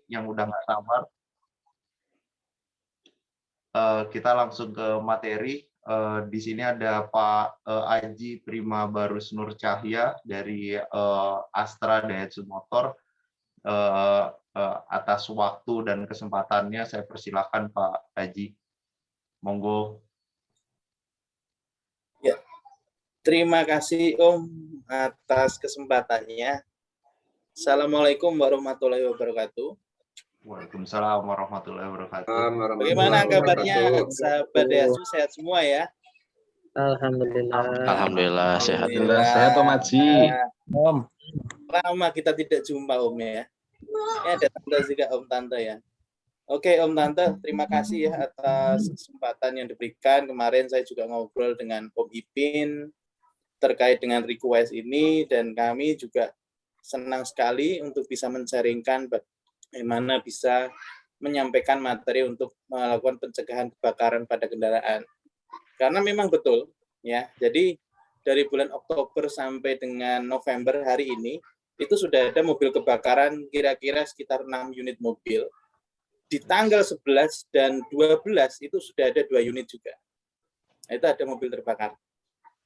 yang udah nggak sabar. Kita langsung ke materi. Di sini ada Pak Aji Prima Barus Nur Cahya dari Astra Daihatsu Motor. Atas waktu dan kesempatannya saya persilakan Pak Aji. Monggo. Ya, terima kasih Om atas kesempatannya. Assalamualaikum warahmatullahi wabarakatuh. Waalaikumsalam warahmatullahi wabarakatuh. Bagaimana kabarnya sahabat Daihatsu, sehat semua ya? Alhamdulillah. Alhamdulillah sehat. Alhamdulillah sehat Om Haji. Om. Lama kita tidak jumpa Om ya. Ini ada tante juga Om Tante ya. Oke Om Tante, terima kasih ya atas kesempatan yang diberikan. Kemarin saya juga ngobrol dengan Om Ipin terkait dengan request ini, dan kami juga senang sekali untuk bisa men-sharingkan bagaimana bisa menyampaikan materi untuk melakukan pencegahan kebakaran pada kendaraan. Karena memang betul ya. Jadi dari bulan Oktober sampai dengan November hari ini itu sudah ada mobil kebakaran kira-kira sekitar 6 unit mobil. Di tanggal 11 dan 12 itu sudah ada 2 unit juga. Nah, itu ada mobil terbakar.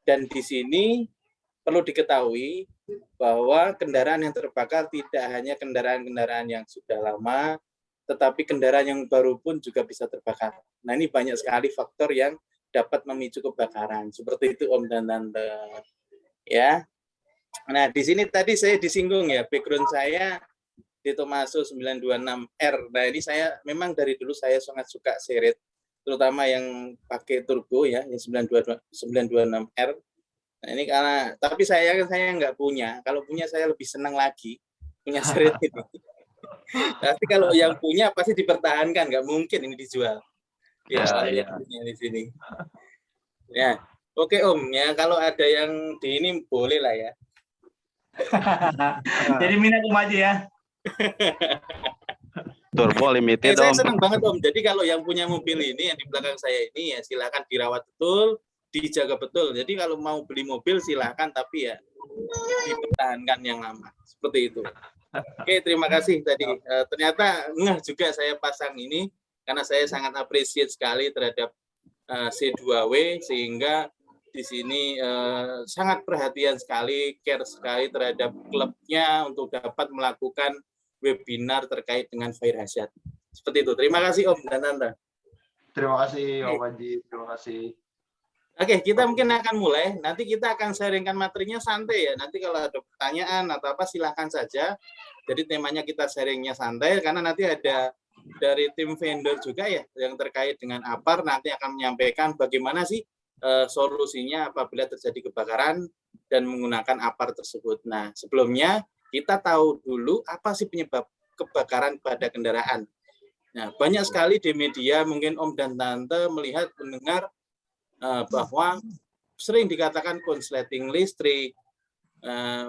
Dan di sini perlu diketahui bahwa kendaraan yang terbakar tidak hanya kendaraan-kendaraan yang sudah lama, tetapi kendaraan yang baru pun juga bisa terbakar. Nah, ini banyak sekali faktor yang dapat memicu kebakaran. Seperti itu Om dan Tante. Ya. Nah, di sini tadi saya disinggung ya, background saya di Tomaso 926R. Nah, ini saya memang dari dulu saya sangat suka seret, terutama yang pakai turbo ya, yang 926R. Nah, ini karena, tapi saya nggak punya. Kalau punya saya lebih senang lagi punya seret ini. Tapi kalau yang punya pasti dipertahankan, nggak mungkin ini dijual. Ya, ya. Di sini. Ya, oke Om ya. Kalau ada yang di ini boleh lah ya. Jadi minat Om Haji ya. Turbo limited Saya Om. senang banget Om. Jadi kalau yang punya mobil ini yang di belakang saya ini ya silakan dirawat betul, dijaga betul. Jadi kalau mau beli mobil silakan, tapi ya dipertahankan yang lama. Seperti itu. Oke, terima kasih tadi. Ternyata ngeh juga saya pasang ini karena saya sangat appreciate sekali terhadap C2W, sehingga di sini sangat perhatian sekali, care sekali terhadap klubnya untuk dapat melakukan webinar terkait dengan fire hazard. Seperti itu. Terima kasih Om dan Tante. Terima kasih Om Haji, terima kasih. Oke, kita mungkin akan mulai. Nanti kita akan sharingkan materinya santai ya. Nanti kalau ada pertanyaan atau apa silahkan saja. Jadi temanya kita sharingnya santai karena nanti ada dari tim vendor juga ya yang terkait dengan APAR nanti akan menyampaikan bagaimana sih solusinya apabila terjadi kebakaran dan menggunakan APAR tersebut. Nah, sebelumnya kita tahu dulu apa sih penyebab kebakaran pada kendaraan. Nah, banyak sekali di media mungkin Om dan Tante melihat mendengar bahwa sering dikatakan konsleting listrik,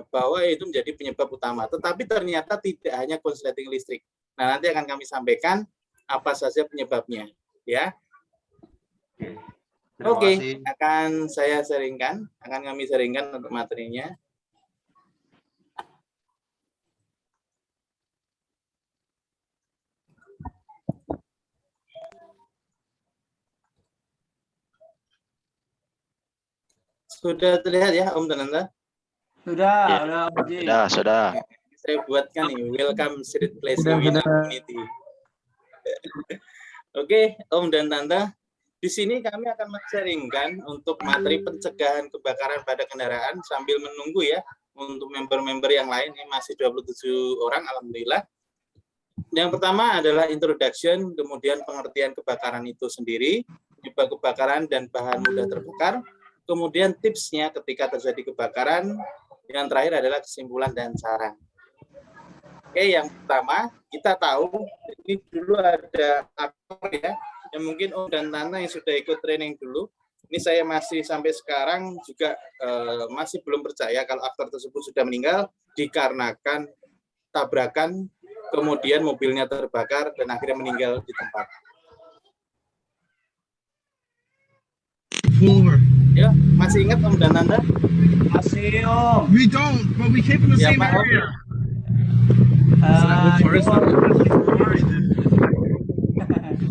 bahwa itu menjadi penyebab utama. Tetapi ternyata tidak hanya konsleting listrik. Nah, nanti akan kami sampaikan apa saja penyebabnya. Ya. Oke, akan saya sharingkan, akan kami sharingkan untuk materinya. Sudah terlihat ya Om dan Tante? Sudah, ya, sudah. Saya buatkan nih, welcome Street Place Community. Oke, Om dan Tante, di sini kami akan men-sharingkan untuk materi pencegahan kebakaran pada kendaraan sambil menunggu ya untuk member-member yang lain. Ini masih 27 orang, alhamdulillah. Yang pertama adalah introduction, kemudian pengertian kebakaran itu sendiri, penyebab kebakaran dan bahan mudah terbakar. Kemudian tipsnya ketika terjadi kebakaran, yang terakhir adalah kesimpulan dan saran. Oke, yang pertama kita tahu ini dulu ada aktor ya, yang mungkin Om dan Tante yang sudah ikut training dulu. Ini saya masih sampai sekarang juga masih belum percaya kalau aktor tersebut sudah meninggal dikarenakan tabrakan, kemudian mobilnya terbakar dan akhirnya meninggal di tempat. Ya, masih ingat Om dan Tante? Masih Om. We don't, but we keep in the same area.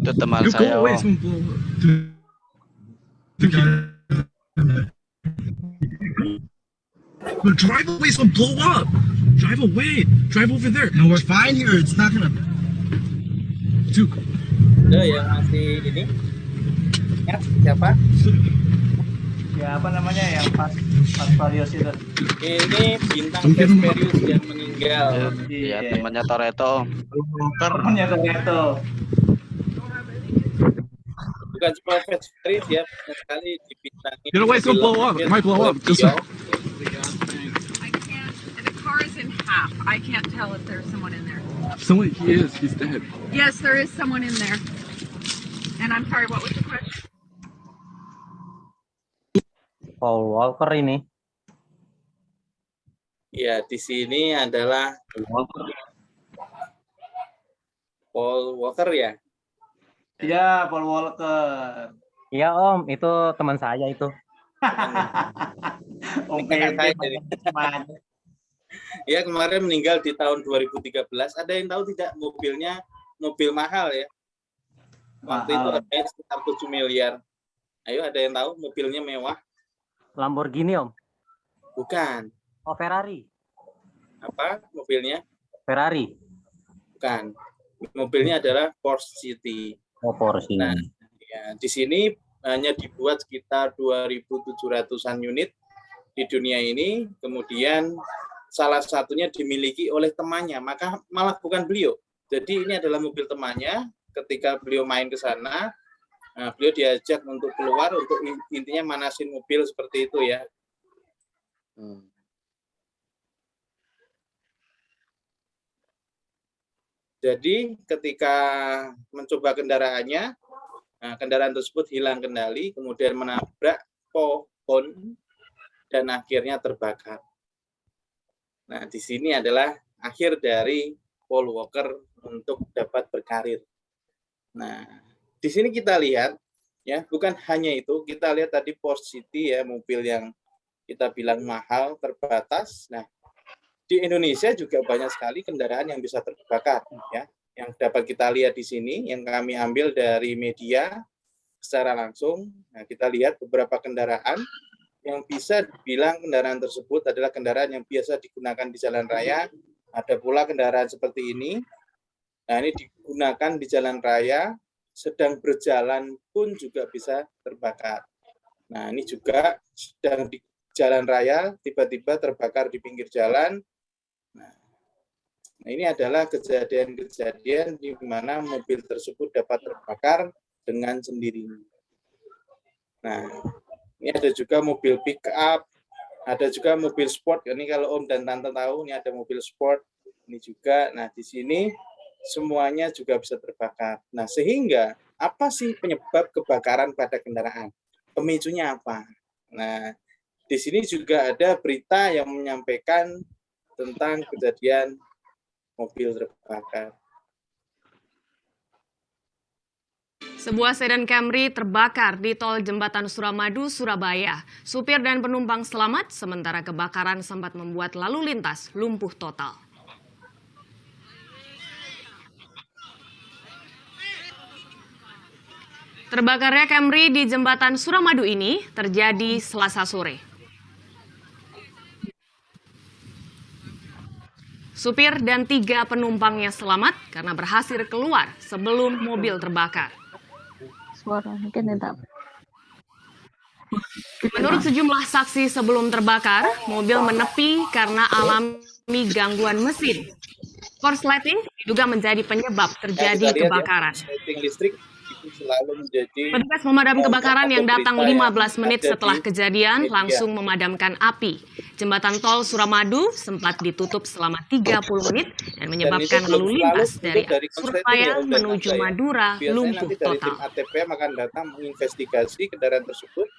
Itu teman Your saya, go away Om. some blow up. The But drive away some blow up. Drive away. Drive over there. No, we're fine here. It's not gonna. Dude. Ada yang masih ini? Ingat siapa? Ya apa namanya yang pas Varios itu? Ini bintang Vesperius yang meninggal. Iya, temannya Toretto, Om. Temennya Toretto. Bukan cuma Vesperius ya, banyak sekali dibintangi. Get away, some blow up. It might blow up. Just Beliau. The car is in half. I can't tell if there's someone in there. someone. He is. He's dead. Yes, there is someone in there. And I'm sorry, what was the question? Paul Walker ini. Ya, di sini adalah Paul Walker ya. Iya, Paul Walker. Iya Om, itu teman saya itu. Om Kakak saya Pede, jadi. teman. Ya, kemarin meninggal di tahun 2013. Ada yang tahu tidak mobilnya mobil mahal ya? Waktu itu Mahal. harganya sekitar 7 miliar. Ayo, ada yang tahu mobilnya mewah? Lamborghini Om. Bukan. Oh Ferrari. Apa mobilnya? Ferrari. Bukan. Mobilnya adalah Porsche City. Oh Porsche. Nah, ya, di sini hanya dibuat sekitar 2.700-an unit di dunia ini. Kemudian salah satunya dimiliki oleh temannya, maka malah bukan beliau. Jadi ini adalah mobil temannya. Ketika beliau main ke sana, beliau diajak untuk keluar untuk intinya manasin mobil seperti itu ya. Jadi ketika mencoba kendaraannya, kendaraan tersebut hilang kendali, kemudian menabrak pohon dan akhirnya terbakar. Nah, di sini adalah akhir dari Paul Walker untuk dapat berkarir. Nah, di sini kita lihat ya, bukan hanya itu, kita lihat tadi Porsche City ya, mobil yang kita bilang mahal, terbatas. Nah, di Indonesia juga banyak sekali kendaraan yang bisa terbakar ya, yang dapat kita lihat di sini, yang kami ambil dari media secara langsung. Nah, kita lihat beberapa kendaraan yang bisa dibilang kendaraan tersebut adalah kendaraan yang biasa digunakan di jalan raya. Ada pula kendaraan seperti ini. Nah, ini digunakan di jalan raya, sedang berjalan pun juga bisa terbakar. Nah, ini juga sedang di jalan raya, tiba-tiba terbakar di pinggir jalan. Nah, ini adalah kejadian-kejadian di mana mobil tersebut dapat terbakar dengan sendirinya. Nah, ini ada juga mobil pick up, ada juga mobil sport. Ini kalau Om dan Tante tahu, ini ada mobil sport. Ini juga, nah di sini semuanya juga bisa terbakar. Nah, sehingga apa sih penyebab kebakaran pada kendaraan? Pemicunya apa? Nah, di sini juga ada berita yang menyampaikan tentang kejadian mobil terbakar. Sebuah sedan Camry terbakar di tol Jembatan Suramadu, Surabaya. Supir dan penumpang selamat, sementara kebakaran sempat membuat lalu lintas lumpuh total. Terbakarnya Camry di Jembatan Suramadu ini terjadi Selasa sore. Supir dan 3 penumpangnya selamat karena berhasil keluar sebelum mobil terbakar. Menurut sejumlah saksi sebelum terbakar, mobil menepi karena alami gangguan mesin. Korsleting diduga menjadi penyebab terjadi kebakaran. Listrik itu selalu menjadi Petugas pemadam kebakaran yang datang 15 menit setelah kejadian langsung memadamkan api. Jembatan tol Suramadu sempat ditutup selama 30 menit dan menyebabkan lalu lintas dari Surabaya menuju Madura lumpuh nanti dari tim total. ATPM akan datang menginvestigasi kendaraan tersebut.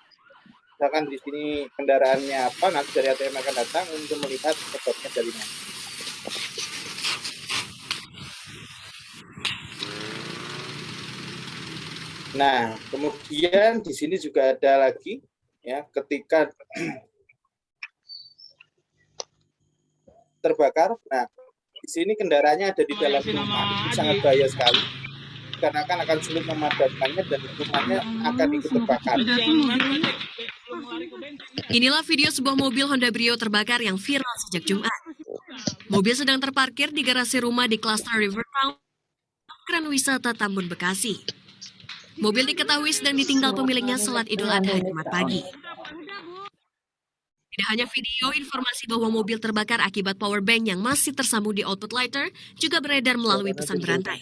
Misalkan di sini kendaraannya apa, nanti dari ATM akan datang untuk melihat penyebabnya dari mana. Nah, kemudian di sini juga ada lagi ya, ketika terbakar. Nah, di sini kendaraannya ada di dalam rumah, sangat bahaya sekali. Karena akan sulit memadamkannya dan rumahnya akan ikut terbakar. Inilah video sebuah mobil Honda Brio terbakar yang viral sejak Jumat. Mobil sedang terparkir di garasi rumah di klaster Rivertown, Kran Wisata Tambun, Bekasi. Mobil diketahui sedang ditinggal pemiliknya salat Idul Adha Jumat pagi. Tidak hanya video, informasi bahwa mobil terbakar akibat power bank yang masih tersambung di output lighter juga beredar melalui pesan berantai.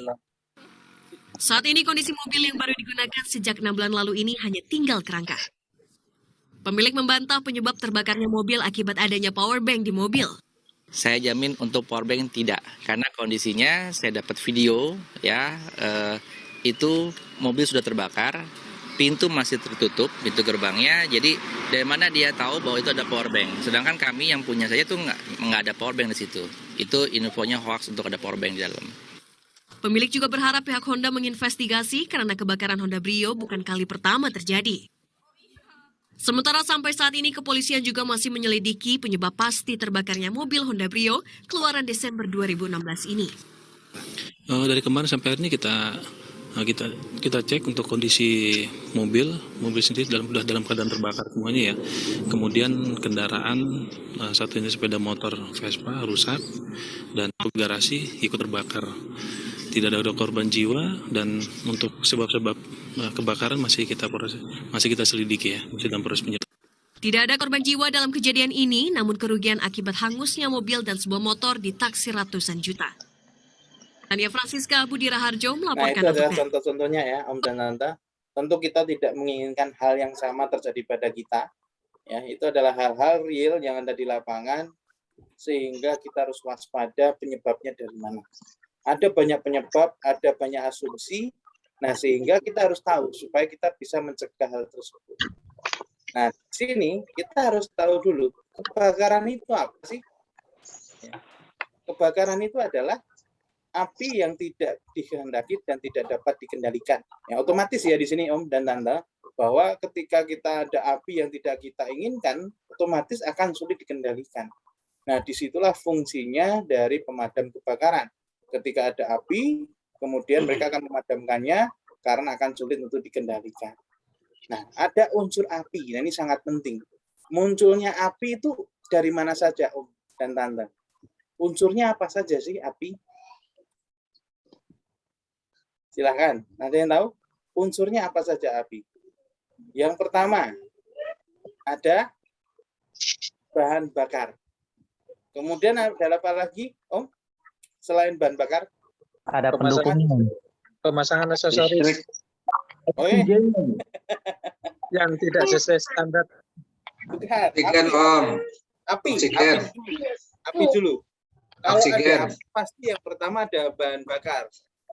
Saat ini kondisi mobil yang baru digunakan sejak 6 bulan lalu ini hanya tinggal kerangka. Pemilik membantah penyebab terbakarnya mobil akibat adanya power bank di mobil. Saya jamin untuk powerbank tidak, karena kondisinya saya dapat video ya, itu mobil sudah terbakar, pintu masih tertutup, pintu gerbangnya, jadi dari mana dia tahu bahwa itu ada powerbank. Sedangkan kami yang punya saja tuh nggak ada powerbank di situ. Itu infonya hoax untuk ada powerbank di dalam. Pemilik juga berharap pihak Honda menginvestigasi karena kebakaran Honda Brio bukan kali pertama terjadi. Sementara sampai saat ini kepolisian juga masih menyelidiki penyebab pasti terbakarnya mobil Honda Brio keluaran Desember 2016 ini. Dari kemarin sampai hari ini kita cek untuk kondisi mobil sendiri dalam keadaan terbakar semuanya ya. Kemudian kendaraan satu ini sepeda motor Vespa rusak dan garasi ikut terbakar. Tidak ada korban jiwa dan untuk sebab-sebab kebakaran masih kita selidiki ya, masih dalam proses penyelidikan. Tidak ada korban jiwa dalam kejadian ini, namun kerugian akibat hangusnya mobil dan sebuah motor ditaksir ratusan juta. Tania Francisca Budi Raharjo melaporkan. Nah, itu adalah contoh-contohnya ya, Om dan Tante. Tentu kita tidak menginginkan hal yang sama terjadi pada kita. Ya, itu adalah hal-hal real yang ada di lapangan, sehingga kita harus waspada penyebabnya dari mana. Ada banyak penyebab, ada banyak asumsi, nah sehingga kita harus tahu supaya kita bisa mencegah hal tersebut. Nah, di sini kita harus tahu dulu, kebakaran itu apa sih? Ya. Kebakaran itu adalah api yang tidak dikehendaki dan tidak dapat dikendalikan. Ya, otomatis ya di sini Om dan Tante, bahwa ketika kita ada api yang tidak kita inginkan, otomatis akan sulit dikendalikan. Nah, disitulah fungsinya dari pemadam kebakaran. Ketika ada api, kemudian mereka akan memadamkannya karena akan sulit untuk dikendalikan. Nah, ada unsur api. Nah, ini sangat penting. Munculnya api itu dari mana saja, Om dan Tante? Unsurnya apa saja sih api? Silahkan, ada yang tahu? Unsurnya apa saja api? Yang pertama, ada bahan bakar. Kemudian ada apa lagi, Om? Selain bahan bakar, ada pendukung, pemasangan aksesoris yang tidak sesuai standar. Bukan, Om. Api dulu. Kalau ada api, pasti yang pertama ada bahan bakar.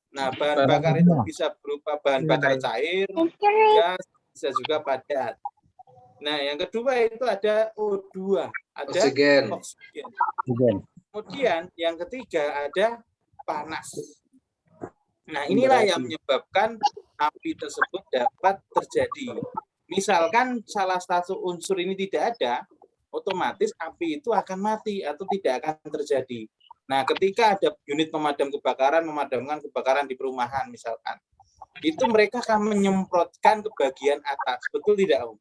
Nah, bahan bakar itu bisa berupa bahan bakar cair, gas, bisa juga padat. Nah, yang kedua itu ada O2, ada oksigen. Kemudian yang ketiga ada panas. Nah, inilah yang menyebabkan api tersebut dapat terjadi. Misalkan salah satu unsur ini tidak ada, otomatis api itu akan mati atau tidak akan terjadi. Nah, ketika ada unit pemadam kebakaran memadamkan kebakaran di perumahan misalkan, itu mereka akan menyemprotkan ke bagian atas. Betul tidak, Om?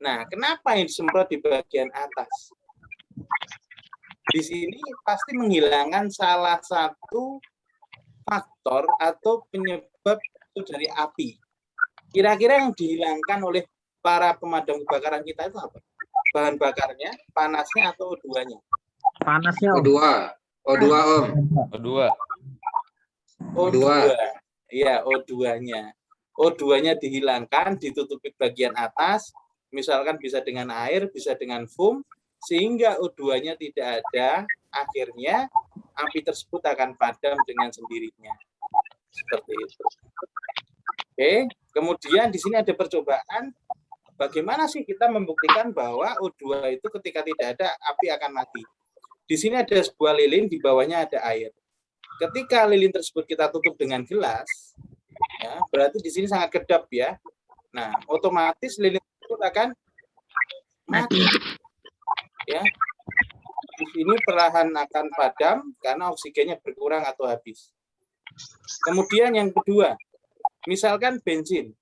Nah, kenapa yang disemprot di bagian atas? Di sini pasti menghilangkan salah satu faktor atau penyebab itu dari api. Kira-kira yang dihilangkan oleh para pemadam kebakaran kita itu apa? Bahan bakarnya, panasnya, atau O2-nya? Panasnya, Om. O2, Om. O2. Iya, O2-nya. O2-nya dihilangkan, ditutupi bagian atas, misalkan bisa dengan air, bisa dengan foam, sehingga O2-nya tidak ada, akhirnya api tersebut akan padam dengan sendirinya. Seperti itu. Oke, kemudian di sini ada percobaan, bagaimana sih kita membuktikan bahwa O2 itu ketika tidak ada, api akan mati. Di sini ada sebuah lilin, di bawahnya ada air. Ketika lilin tersebut kita tutup dengan gelas, ya, berarti di sini sangat kedap ya. Nah, otomatis lilin tersebut akan mati. Ya, di ini perlahan akan padam karena oksigennya berkurang atau habis. Kemudian yang kedua, misalkan bensin,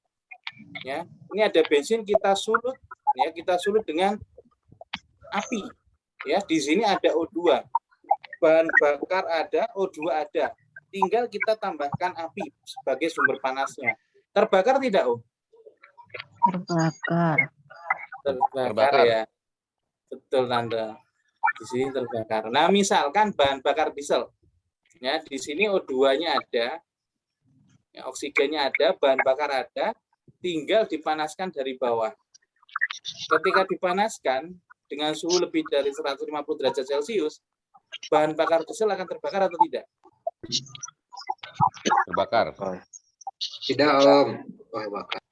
ya, ini ada bensin kita sulut, ya, kita sulut dengan api, ya, di sini ada O2, bahan bakar ada, O2 ada, tinggal kita tambahkan api sebagai sumber panasnya. Terbakar tidak, Om? Terbakar ya, betul Tante. Di sini terbakar. Nah, misalkan bahan bakar diesel, ya, di sini O2-nya ada, ya, oksigennya ada, bahan bakar ada, tinggal dipanaskan dari bawah. Ketika dipanaskan dengan suhu lebih dari 150 derajat Celcius, bahan bakar diesel akan terbakar atau tidak? Terbakar. Tidak, Om. Bakar.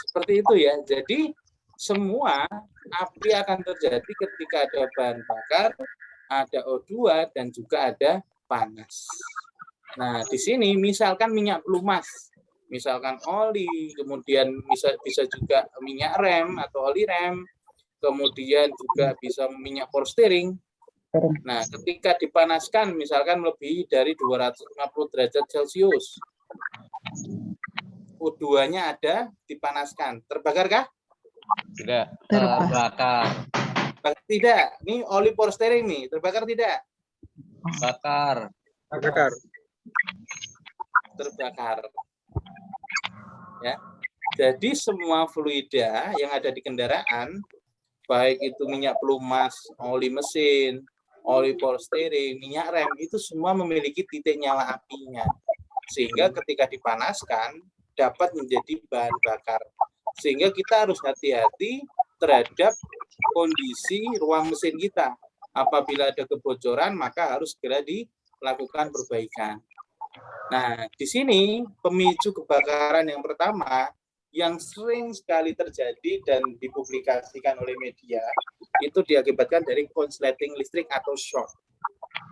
Seperti itu ya. Jadi semua api akan terjadi ketika ada bahan bakar, ada O2 dan juga ada panas. Nah, di sini misalkan minyak pelumas, misalkan oli, kemudian bisa juga minyak rem atau oli rem, kemudian juga bisa minyak power steering. Nah, ketika dipanaskan misalkan melebihi dari 250 derajat Celcius, O2-nya ada, dipanaskan. Terbakarkah? Tidak. Terbakar. Tidak. Ini oli power steering nih. Terbakar tidak? Bakar. Bakar. Terbakar. Ya. Jadi semua fluida yang ada di kendaraan, baik itu minyak pelumas, oli mesin, oli power steering, minyak rem, itu semua memiliki titik nyala apinya. Sehingga ketika dipanaskan, dapat menjadi bahan bakar. Sehingga kita harus hati-hati terhadap kondisi ruang mesin kita. Apabila ada kebocoran, maka harus segera dilakukan perbaikan. Nah, di sini pemicu kebakaran yang pertama, yang sering sekali terjadi dan dipublikasikan oleh media, itu diakibatkan dari konsleting listrik atau short.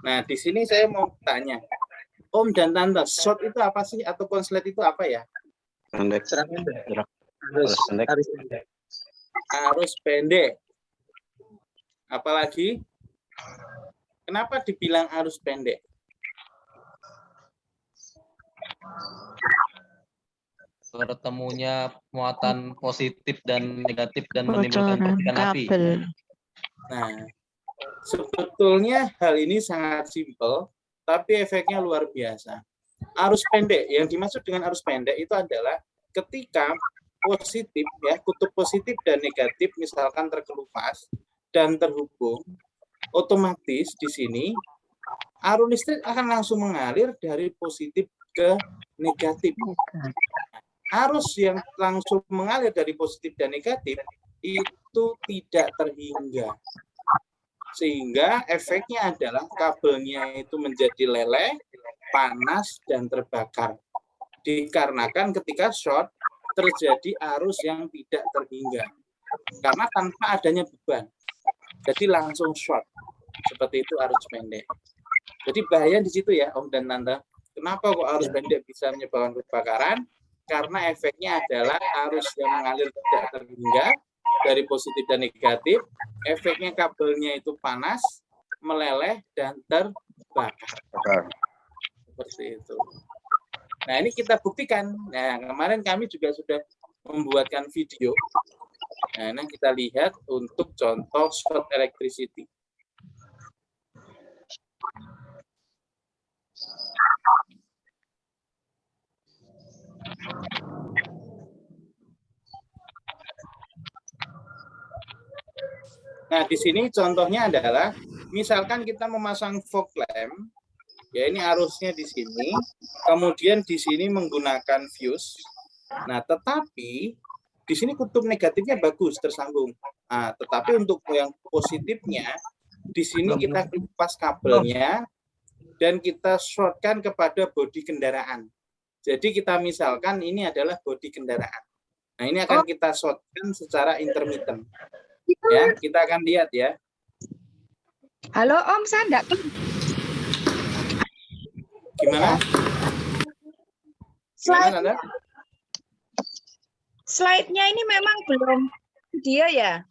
Nah, di sini saya mau tanya, Om dan Tante, short itu apa sih? Atau konslet itu apa ya? Pendek. Arus pendek. Apalagi? Kenapa dibilang arus pendek? Bertemunya muatan positif dan negatif dan menimbulkan percikan api. Nah, sebetulnya hal ini sangat simpel, tapi efeknya luar biasa. Arus pendek, yang dimaksud dengan arus pendek itu adalah ketika positif, ya, kutub positif dan negatif misalkan terkelupas dan terhubung, otomatis di sini arus listrik akan langsung mengalir dari positif ke negatif. Arus yang langsung mengalir dari positif dan negatif itu tidak terhingga. Sehingga efeknya adalah kabelnya itu menjadi leleh, panas, dan terbakar. Dikarenakan ketika short terjadi arus yang tidak terhingga. Karena tanpa adanya beban. Jadi langsung short. Seperti itu arus pendek. Jadi bahaya di situ ya, Om dan Tante. Kenapa kok arus pendek bisa menyebabkan kebakaran? Karena efeknya adalah arus yang mengalir tidak terhingga dari positif dan negatif. Efeknya kabelnya itu panas, meleleh, dan terbakar. Seperti itu. Nah, ini kita buktikan. Nah, kemarin kami juga sudah membuatkan video. Nah, ini kita lihat untuk contoh short electricity. Nah, di sini contohnya adalah, misalkan kita memasang fog lamp, ya ini arusnya di sini, kemudian di sini menggunakan fuse. Nah, tetapi di sini kutub negatifnya bagus tersambung. Nah, tetapi untuk yang positifnya, di sini kita lepas kabelnya dan kita shortkan kepada bodi kendaraan. Jadi kita misalkan ini adalah bodi kendaraan. Nah, ini akan kita shortkan secara intermittent. Ya, kita akan lihat ya. Halo Om, saya enggak. Gimana? Slide-nya ini memang belum video ya?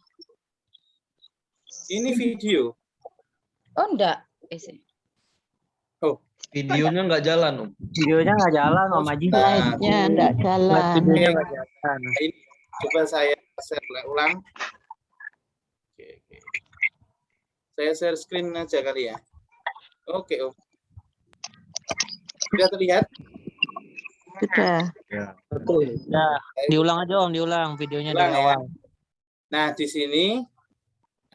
Ini video. Oh, enggak. Oh, videonya nggak jalan, Om. Videonya nggak jalan, Om Haji. Slide-nya enggak jalan. Videonya nggak jalan. Ini coba saya share ulang. Oke. Saya share screen aja kali ya. Oke, Om. Sudah terlihat? Sudah. Betul. Nah, diulang aja Om, diulang videonya Ulang, dari ya. awal. Nah, di sini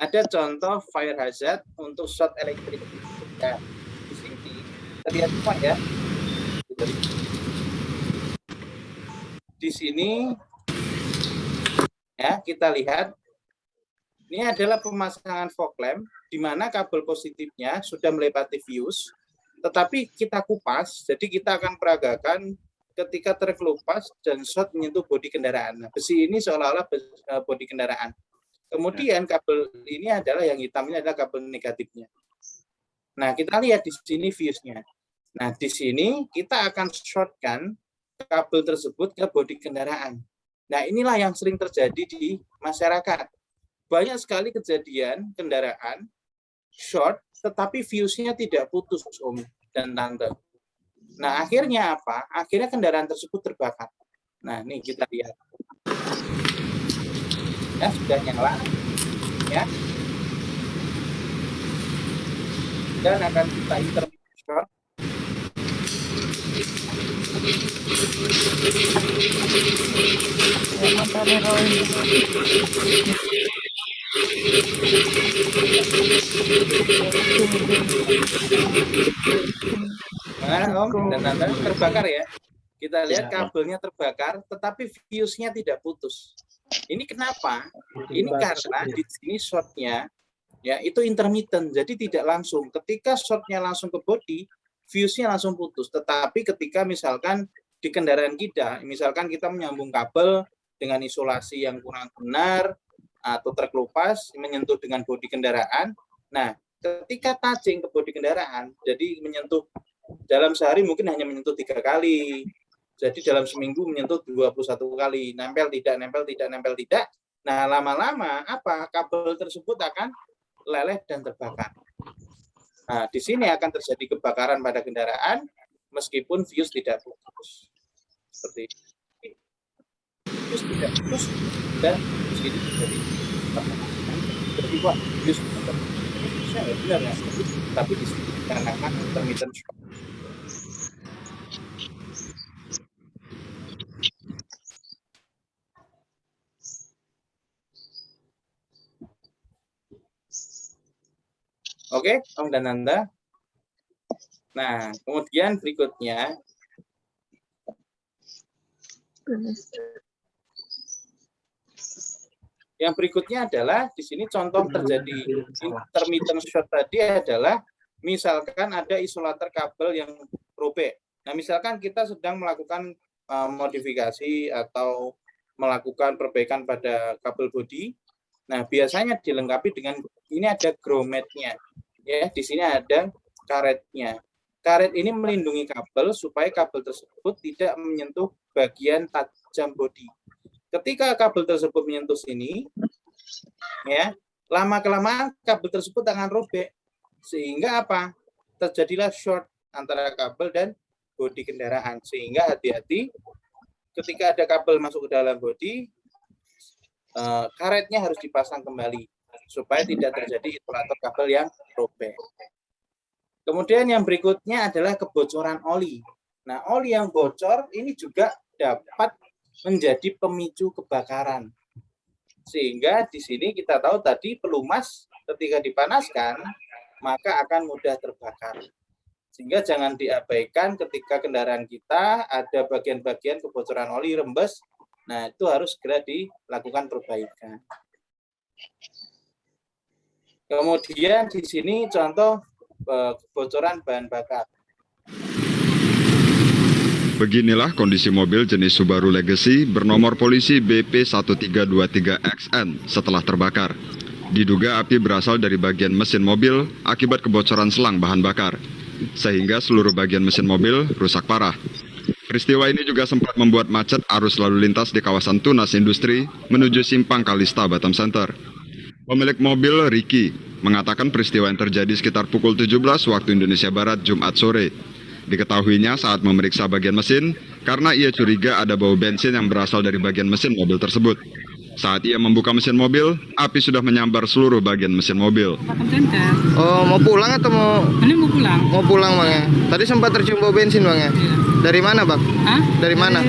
ada contoh fire hazard untuk short elektrik. Ya, di sini terlihat semua ya. Di sini ya kita lihat ini adalah pemasangan fog lamp di mana kabel positifnya sudah melewati fuse, tetapi kita kupas, jadi kita akan peragakan ketika terkelupas dan short menyentuh bodi kendaraan. Nah, besi ini seolah-olah bodi kendaraan. Kemudian kabel ini adalah yang hitam ini adalah kabel negatifnya. Nah, kita lihat di sini fuse-nya. Nah, di sini kita akan shortkan kabel tersebut ke bodi kendaraan. Nah, inilah yang sering terjadi di masyarakat. Banyak sekali kejadian kendaraan short, tetapi fuse-nya tidak putus, Om dan Tante. Nah, akhirnya apa? Akhirnya kendaraan tersebut terbakar. Nah, ini kita lihat. Ya, sudah nyala. Ya. Dan akan kita intermittent short. Nah, Om dan Tante terbakar ya. Kita lihat kabelnya terbakar, tetapi fuse-nya tidak putus. Ini kenapa? Ini karena di sini short-nya ya itu intermittent, jadi tidak langsung. Ketika short-nya langsung ke body, fuse-nya langsung putus. Tetapi ketika misalkan di kendaraan kita, misalkan kita menyambung kabel dengan isolasi yang kurang benar atau terkelupas menyentuh dengan bodi kendaraan, nah ketika touching ke bodi kendaraan, jadi menyentuh dalam sehari mungkin hanya menyentuh 3 kali. Jadi dalam seminggu menyentuh 21 kali, nempel tidak, nempel tidak, nempel tidak. Nah, lama-lama apa? Kabel tersebut akan leleh dan terbakar. Nah, di sini akan terjadi kebakaran pada kendaraan meskipun fuse tidak putus. Seperti ini. Fuse tidak putus dan fuse ini terjadi. Jadi kok fuse benar ya, tapi di sini dikarenakan intermittent short. Oke, Om dan Nanda. Nah, kemudian berikutnya yang berikutnya adalah di sini contoh terjadi intermittent short tadi adalah misalkan ada isolator kabel yang robek. Nah, misalkan kita sedang melakukan modifikasi atau melakukan perbaikan pada kabel bodi. Nah, biasanya dilengkapi dengan ini ada grommetnya. Ya, di sini ada karetnya. Karet ini melindungi kabel supaya kabel tersebut tidak menyentuh bagian tajam bodi. Ketika kabel tersebut menyentuh sini, ya, lama-kelamaan kabel tersebut akan robek. Sehingga apa? Terjadilah short antara kabel dan bodi kendaraan. Sehingga hati-hati ketika ada kabel masuk ke dalam bodi, karetnya harus dipasang kembali supaya tidak terjadi isolator kabel yang robek. Kemudian yang berikutnya adalah kebocoran oli. Nah, oli yang bocor ini juga dapat menjadi pemicu kebakaran. Sehingga di sini kita tahu tadi pelumas ketika dipanaskan maka akan mudah terbakar. Sehingga jangan diabaikan ketika kendaraan kita ada bagian-bagian kebocoran oli rembes. Nah, itu harus segera dilakukan perbaikan. Kemudian di sini contoh kebocoran bahan bakar. Beginilah kondisi mobil jenis Subaru Legacy bernomor polisi BP1323XN setelah terbakar. Diduga api berasal dari bagian mesin mobil akibat kebocoran selang bahan bakar, sehingga seluruh bagian mesin mobil rusak parah. Peristiwa ini juga sempat membuat macet arus lalu lintas di kawasan Tunas Industri menuju Simpang Kalista Batam Center. Pemilik mobil, Ricky, mengatakan peristiwa yang terjadi sekitar pukul 17 waktu Indonesia Barat Jumat sore. Diketahuinya saat memeriksa bagian mesin, karena ia curiga ada bau bensin yang berasal dari bagian mesin mobil tersebut. Saat ia membuka mesin mobil, api sudah menyambar seluruh bagian mesin mobil. Oh, mau pulang atau mau? Ini mau pulang. Mau pulang, Bang ya. Tadi sempat tercium bau bensin, Bang ya. Iya. Dari mana, Bang? Hah? Dari mana?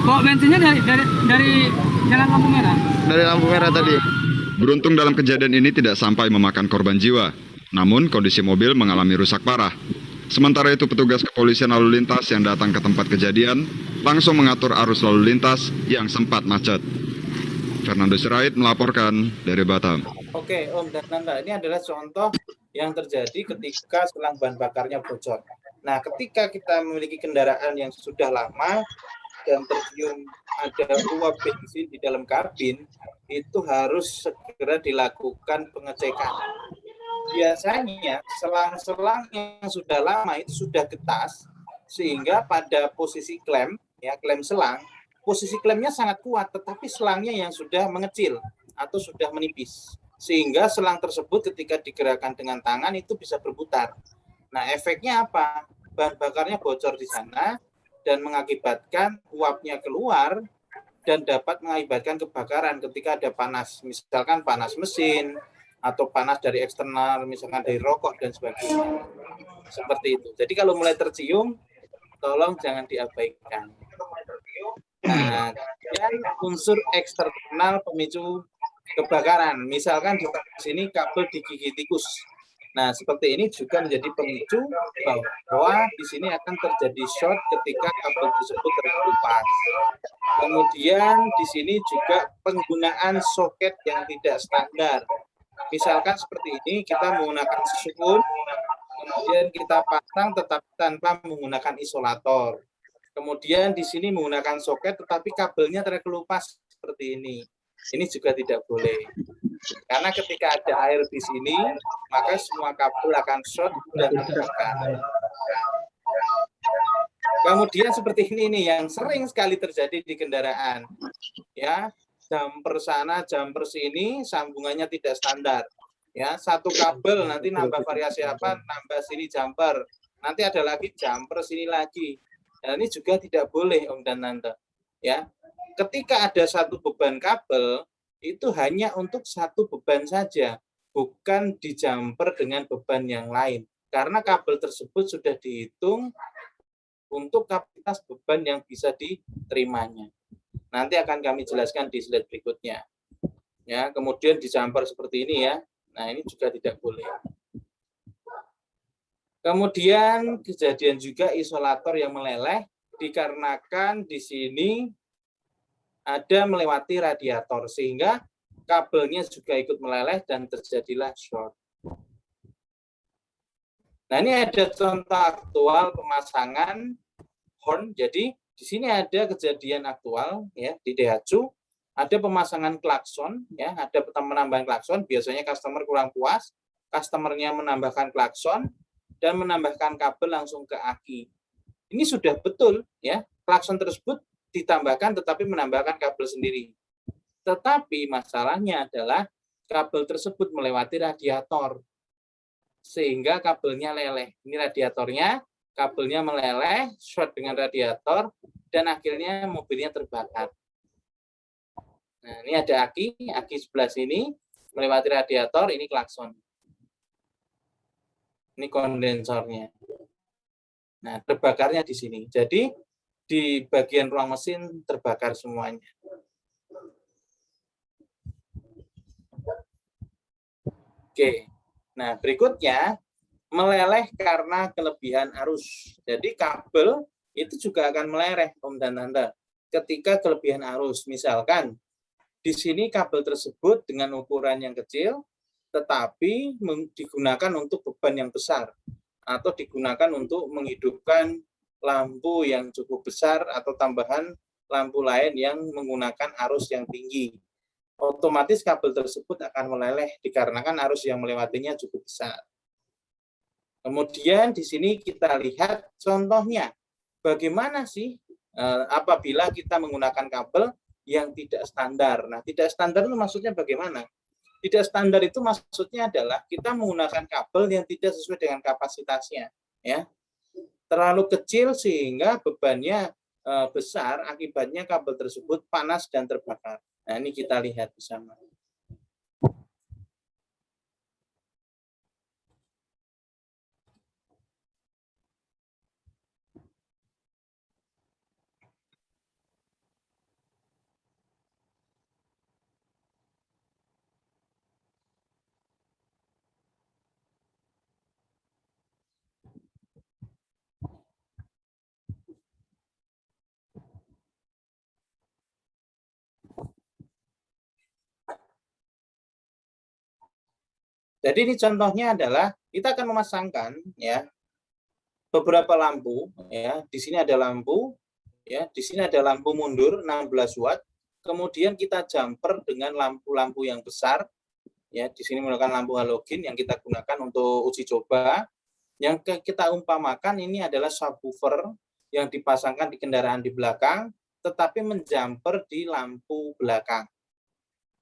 Bau bensinnya dari jalan lampu merah. Dari lampu merah tadi. Beruntung dalam kejadian ini tidak sampai memakan korban jiwa. Namun kondisi mobil mengalami rusak parah. Sementara itu petugas kepolisian lalu lintas yang datang ke tempat kejadian langsung mengatur arus lalu lintas yang sempat macet. Fernando Sirait melaporkan dari Batam. Oke, Om dan Tante, ini adalah contoh yang terjadi ketika selang bahan bakarnya bocor. Nah, ketika kita memiliki kendaraan yang sudah lama dan tercium ada uap bensin di dalam kabin, itu harus segera dilakukan pengecekan. Biasanya selang-selang yang sudah lama itu sudah getas, sehingga pada posisi klem, ya klem selang, posisi klemnya sangat kuat, tetapi selangnya yang sudah mengecil atau sudah menipis. Sehingga selang tersebut ketika digerakkan dengan tangan itu bisa berputar. Nah, efeknya apa? Bahan bakarnya bocor di sana dan mengakibatkan uapnya keluar dan dapat mengakibatkan kebakaran ketika ada panas. Misalkan panas mesin atau panas dari eksternal, misalkan dari rokok dan sebagainya. Seperti itu. Jadi kalau mulai tercium, tolong jangan diabaikan. Nah, dan unsur eksternal pemicu kebakaran, misalkan di sini kabel digigit tikus. Nah, seperti ini juga menjadi pemicu bahwa di sini akan terjadi short ketika kabel tersebut terkelupas. Kemudian di sini juga penggunaan soket yang tidak standar. Misalkan seperti ini, kita menggunakan spoon, kemudian kita pasang tetapi tanpa menggunakan isolator. Kemudian di sini menggunakan soket tetapi kabelnya terkelupas seperti ini. Ini juga tidak boleh. Karena ketika ada air di sini, maka semua kabel akan short dan terbakar. Kemudian seperti ini nih yang sering sekali terjadi di kendaraan. Ya, jumper sana, jumper sini, sambungannya tidak standar. Ya, satu kabel nanti nambah variasi apa? Nambah sini jumper. Nanti ada lagi jumper sini lagi. Dan ini juga tidak boleh, Om dan Tante. Ya, ketika ada satu beban kabel, itu hanya untuk satu beban saja, bukan di jumper dengan beban yang lain. Karena kabel tersebut sudah dihitung untuk kapasitas beban yang bisa diterimanya. Nanti akan kami jelaskan di slide berikutnya. Ya, kemudian di jumper seperti ini ya. Nah, ini juga tidak boleh. Kemudian kejadian juga isolator yang meleleh dikarenakan di sini ada melewati radiator sehingga kabelnya juga ikut meleleh dan terjadilah short. Nah, ini ada contoh aktual pemasangan horn. Jadi di sini ada kejadian aktual ya di Daihatsu, ada pemasangan klakson ya, ada penambahan klakson, biasanya customer kurang puas, customernya menambahkan klakson dan menambahkan kabel langsung ke aki. Ini sudah betul ya, klakson tersebut ditambahkan tetapi menambahkan kabel sendiri. Tetapi masalahnya adalah kabel tersebut melewati radiator sehingga kabelnya leleh. Ini radiatornya, kabelnya meleleh, short dengan radiator dan akhirnya mobilnya terbakar. Nah, ini ada aki sebelah sini melewati radiator, ini klakson. Ini kondensornya. Nah, terbakarnya di sini. Jadi di bagian ruang mesin terbakar semuanya. Oke. Nah, berikutnya meleleh karena kelebihan arus. Jadi kabel itu juga akan meleleh, Om dan Tante. Ketika kelebihan arus, misalkan di sini kabel tersebut dengan ukuran yang kecil, tetapi digunakan untuk beban yang besar atau digunakan untuk menghidupkan lampu yang cukup besar atau tambahan lampu lain yang menggunakan arus yang tinggi. Otomatis kabel tersebut akan meleleh dikarenakan arus yang melewatinya cukup besar. Kemudian di sini kita lihat contohnya. Bagaimana sih apabila kita menggunakan kabel yang tidak standar. Nah, tidak standar itu maksudnya bagaimana? Tidak standar itu maksudnya adalah kita menggunakan kabel yang tidak sesuai dengan kapasitasnya, ya. Terlalu kecil sehingga bebannya besar, akibatnya kabel tersebut panas dan terbakar. Nah, ini kita lihat bersama. Jadi ini contohnya adalah kita akan memasangkan ya beberapa lampu ya. Di sini ada lampu ya, di sini ada lampu mundur 16 watt. Kemudian kita jumper dengan lampu-lampu yang besar ya. Di sini menggunakan lampu halogen yang kita gunakan untuk uji coba. Yang kita umpamakan ini adalah subwoofer yang dipasangkan di kendaraan di belakang tetapi menjumper di lampu belakang.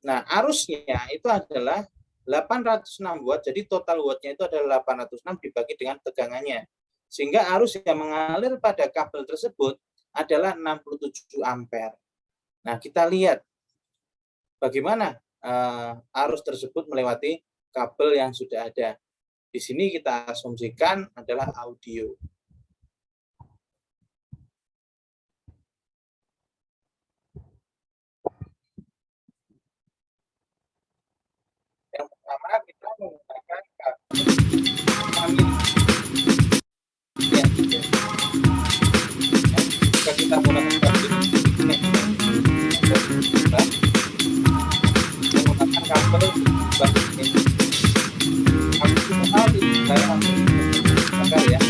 Nah, arusnya itu adalah 806 watt, jadi total wattnya itu adalah 806 dibagi dengan tegangannya. Sehingga arus yang mengalir pada kabel tersebut adalah 67 ampere. Nah, kita lihat bagaimana arus tersebut melewati kabel yang sudah ada. Di sini kita asumsikan adalah audio. Yang pertama kita menggunakan kabel ya, ya. Jika kita menggunakan kabel menggunakan kabel ini maksimal saya langsung ya.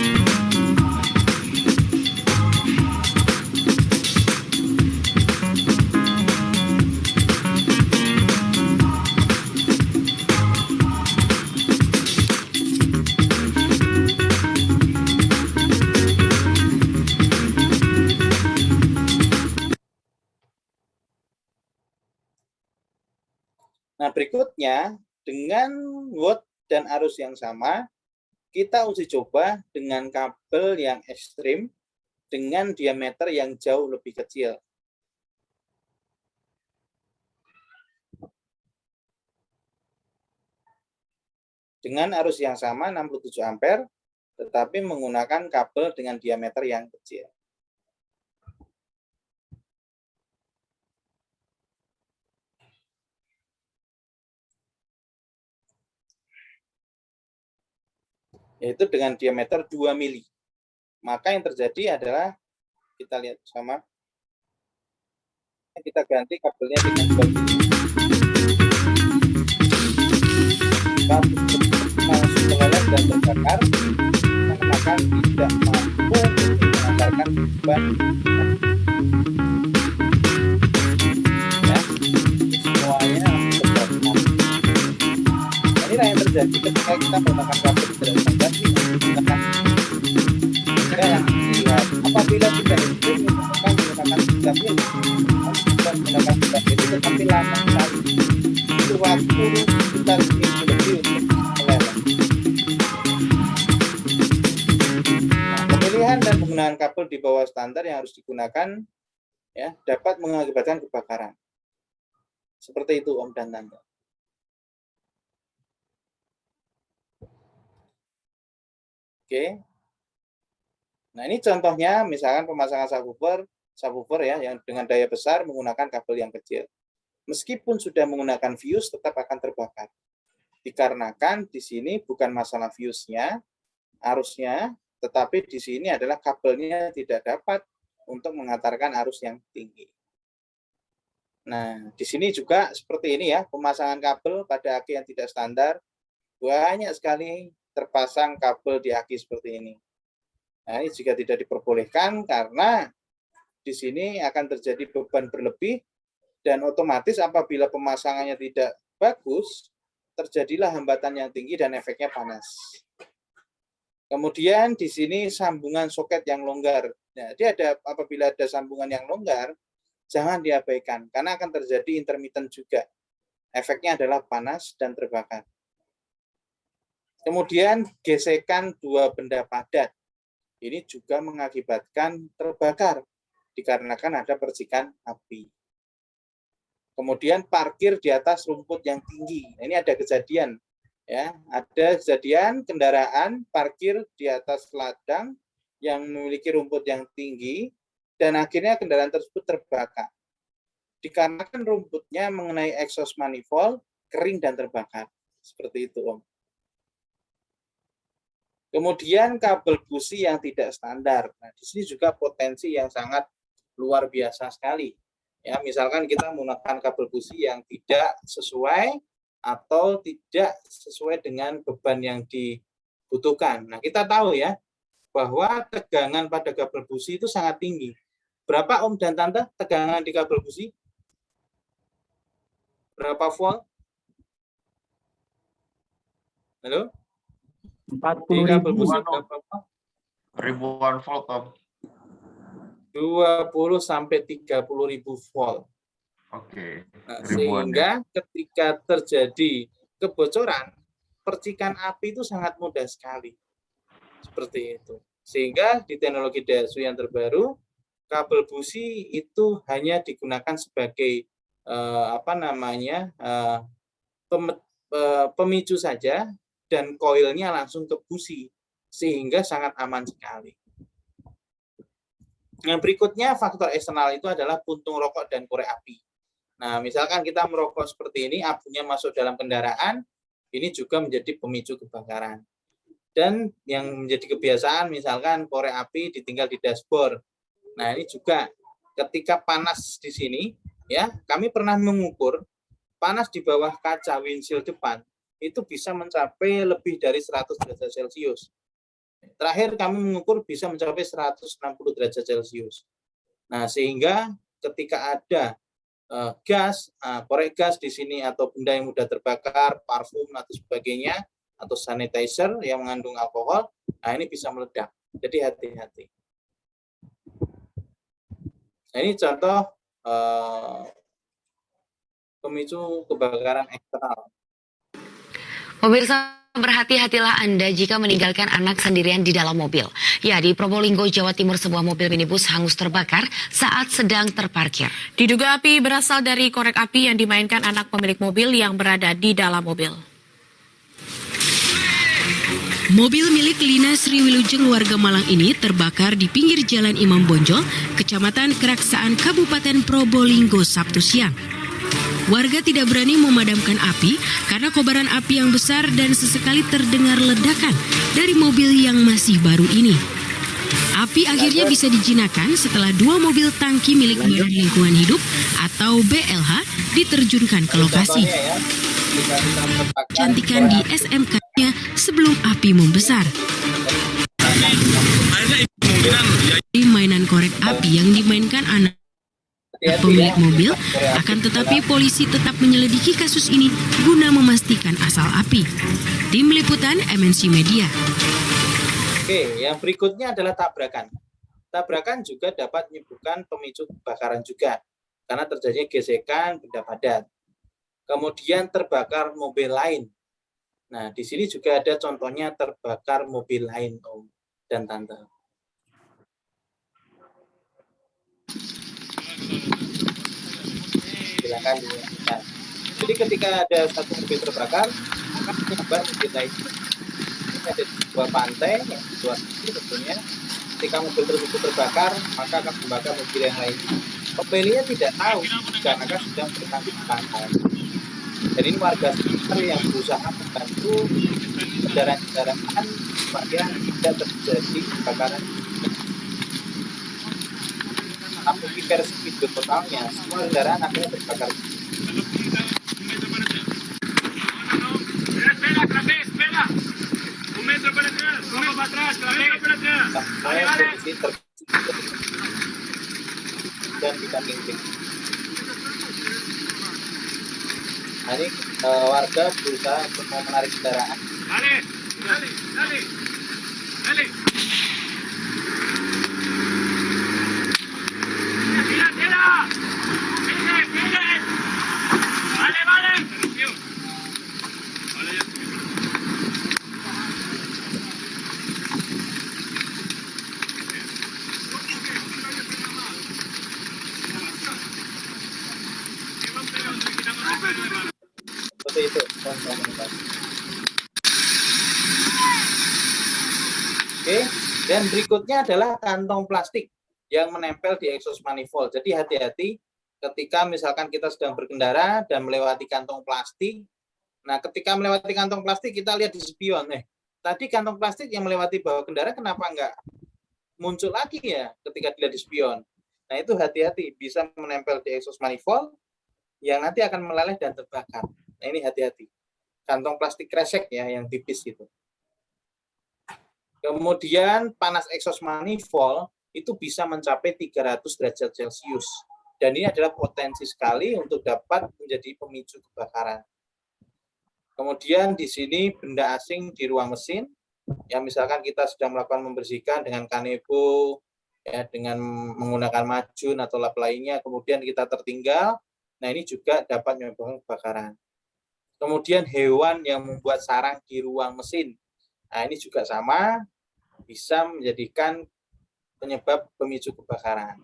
Nah, berikutnya dengan watt dan arus yang sama, kita uji coba dengan kabel yang ekstrim dengan diameter yang jauh lebih kecil. Dengan arus yang sama 67 ampere, tetapi menggunakan kabel dengan diameter yang kecil. Yaitu dengan diameter 2 mili. Maka yang terjadi adalah, kita lihat sama, kita ganti kabelnya dengan 2 mili. Langsung meleleh dan terbakar, menggunakan tidak mampu mengantarkan beban. Ya, semuanya terbakar. Inilah yang terjadi ketika kita menggunakan kabel tidak standar. Apabila tidak ekstrim, misalkan menggunakan 3 mili, menggunakan 3 mili, tetapi lama sekali. Itu waktu sekitar seminggu lebih untuk meleleh. Nah, pemilihan dan penggunaan kabel di bawah standar yang harus digunakan ya dapat mengakibatkan kebakaran. Seperti itu Om dan Tante. Oke. Nah, ini contohnya misalkan pemasangan subwoofer ya yang dengan daya besar menggunakan kabel yang kecil. Meskipun sudah menggunakan fuse tetap akan terbakar. Dikarenakan di sini bukan masalah fuse-nya, arusnya, tetapi di sini adalah kabelnya tidak dapat untuk mengantarkan arus yang tinggi. Nah, di sini juga seperti ini ya, pemasangan kabel pada aki yang tidak standar banyak sekali terpasang kabel di aki seperti ini. Nah, ini juga tidak diperbolehkan karena di sini akan terjadi beban berlebih dan otomatis apabila pemasangannya tidak bagus, terjadilah hambatan yang tinggi dan efeknya panas. Kemudian di sini sambungan soket yang longgar. Nah, apabila ada sambungan yang longgar, jangan diabaikan karena akan terjadi intermittent juga. Efeknya adalah panas dan terbakar. Kemudian gesekan dua benda padat. Ini juga mengakibatkan terbakar dikarenakan ada percikan api. Kemudian parkir di atas rumput yang tinggi. Nah, ini ada kejadian, ya, ada kejadian kendaraan parkir di atas ladang yang memiliki rumput yang tinggi dan akhirnya kendaraan tersebut terbakar. Dikarenakan rumputnya mengenai exhaust manifold kering dan terbakar. Seperti itu, Om. Kemudian kabel busi yang tidak standar. Nah, di sini juga potensi yang sangat luar biasa sekali. Ya, misalkan kita menggunakan kabel busi yang tidak sesuai atau tidak sesuai dengan beban yang dibutuhkan. Nah, kita tahu ya bahwa tegangan pada kabel busi itu sangat tinggi. Berapa Om dan Tante tegangan di kabel busi? Berapa volt? Halo? 40.000 ribuan volt, Om. 20 sampai 30.000 volt. Oke. Nah, sehingga ketika terjadi kebocoran, percikan api itu sangat mudah sekali. Seperti itu. Sehingga di teknologi Daihatsu yang terbaru, kabel busi itu hanya digunakan sebagai pemicu saja dan koilnya langsung ke busi sehingga sangat aman sekali. Yang berikutnya faktor eksternal itu adalah puntung rokok dan korek api. Nah, misalkan kita merokok seperti ini, apinya masuk dalam kendaraan, ini juga menjadi pemicu kebakaran. Dan yang menjadi kebiasaan misalkan korek api ditinggal di dashboard. Nah, ini juga ketika panas di sini, ya, kami pernah mengukur panas di bawah kaca windshield depan itu bisa mencapai lebih dari 100 derajat Celcius. Terakhir kami mengukur bisa mencapai 160 derajat Celcius. Nah, sehingga ketika ada gas, korek gas di sini atau benda yang mudah terbakar, parfum atau sebagainya, atau sanitizer yang mengandung alkohol, nah ini bisa meledak. Jadi hati-hati. Nah, ini contoh pemicu kebakaran eksternal. Pemirsa, berhati-hatilah Anda jika meninggalkan anak sendirian di dalam mobil. Ya, di Probolinggo, Jawa Timur, sebuah mobil minibus hangus terbakar saat sedang terparkir. Diduga api berasal dari korek api yang dimainkan anak pemilik mobil yang berada di dalam mobil. Mobil milik Lina Sri Wilujeng warga Malang ini terbakar di pinggir Jalan Imam Bonjol, Kecamatan Keraksaan, Kabupaten Probolinggo, Sabtu siang. Warga tidak berani memadamkan api karena kobaran api yang besar dan sesekali terdengar ledakan dari mobil yang masih baru ini. Api akhirnya bisa dijinakan setelah 2 mobil tangki milik Badan Lingkungan Hidup atau BLH diterjunkan ke lokasi. Cantikan di SMK-nya sebelum api membesar. Mainan korek api yang dimainkan anak pemilik mobil, akan tetapi polisi tetap menyelidiki kasus ini guna memastikan asal api. Tim Liputan MNC Media. Oke, yang berikutnya adalah tabrakan. Tabrakan juga dapat menyebabkan pemicu kebakaran juga, karena terjadinya gesekan benda padat. Kemudian terbakar mobil lain. Nah, di sini juga ada contohnya terbakar mobil lain, Om dan Tante. Silakan dilanjutkan. Jadi ketika ada satu mobil terbakar, maka menyebar mobil lain. Ini ada di sebuah pantai, yang di luar itu tentunya. Ketika mobil tersebut terbakar, maka akan membakar mobil yang lain. Pemiliknya tidak tahu, karena sedang bertanggung di pantai. Dan ini warga sekitar yang berusaha membantu kendaraan-kendaraan supaya tidak terjadi kebakaran. Tapi versi video totalnya, semua kendaraan akhirnya terbakar. Dan dikambing. Nah, ini warga berusaha untuk menarik kendaraan. Vale. seperti itu. Oke, dan berikutnya adalah kantong plastik yang menempel di exhaust manifold. Jadi hati-hati ketika misalkan kita sedang berkendara dan melewati kantong plastik. Nah, ketika melewati kantong plastik kita lihat di spion, tadi kantong plastik yang melewati bawah kendaraan kenapa enggak muncul lagi ya ketika dilihat di spion. Nah, itu hati-hati bisa menempel di exhaust manifold yang nanti akan meleleh dan terbakar. Nah, ini hati-hati. Kantong plastik kresek ya yang tipis gitu. Kemudian panas exhaust manifold itu bisa mencapai 300 derajat Celcius. Dan ini adalah potensi sekali untuk dapat menjadi pemicu kebakaran. Kemudian di sini benda asing di ruang mesin, ya misalkan kita sedang melakukan membersihkan dengan kanebo, ya dengan menggunakan majun atau lap lainnya, kemudian kita tertinggal, nah ini juga dapat menyebabkan kebakaran. Kemudian hewan yang membuat sarang di ruang mesin, nah ini juga sama, bisa menjadikan penyebab pemicu kebakaran.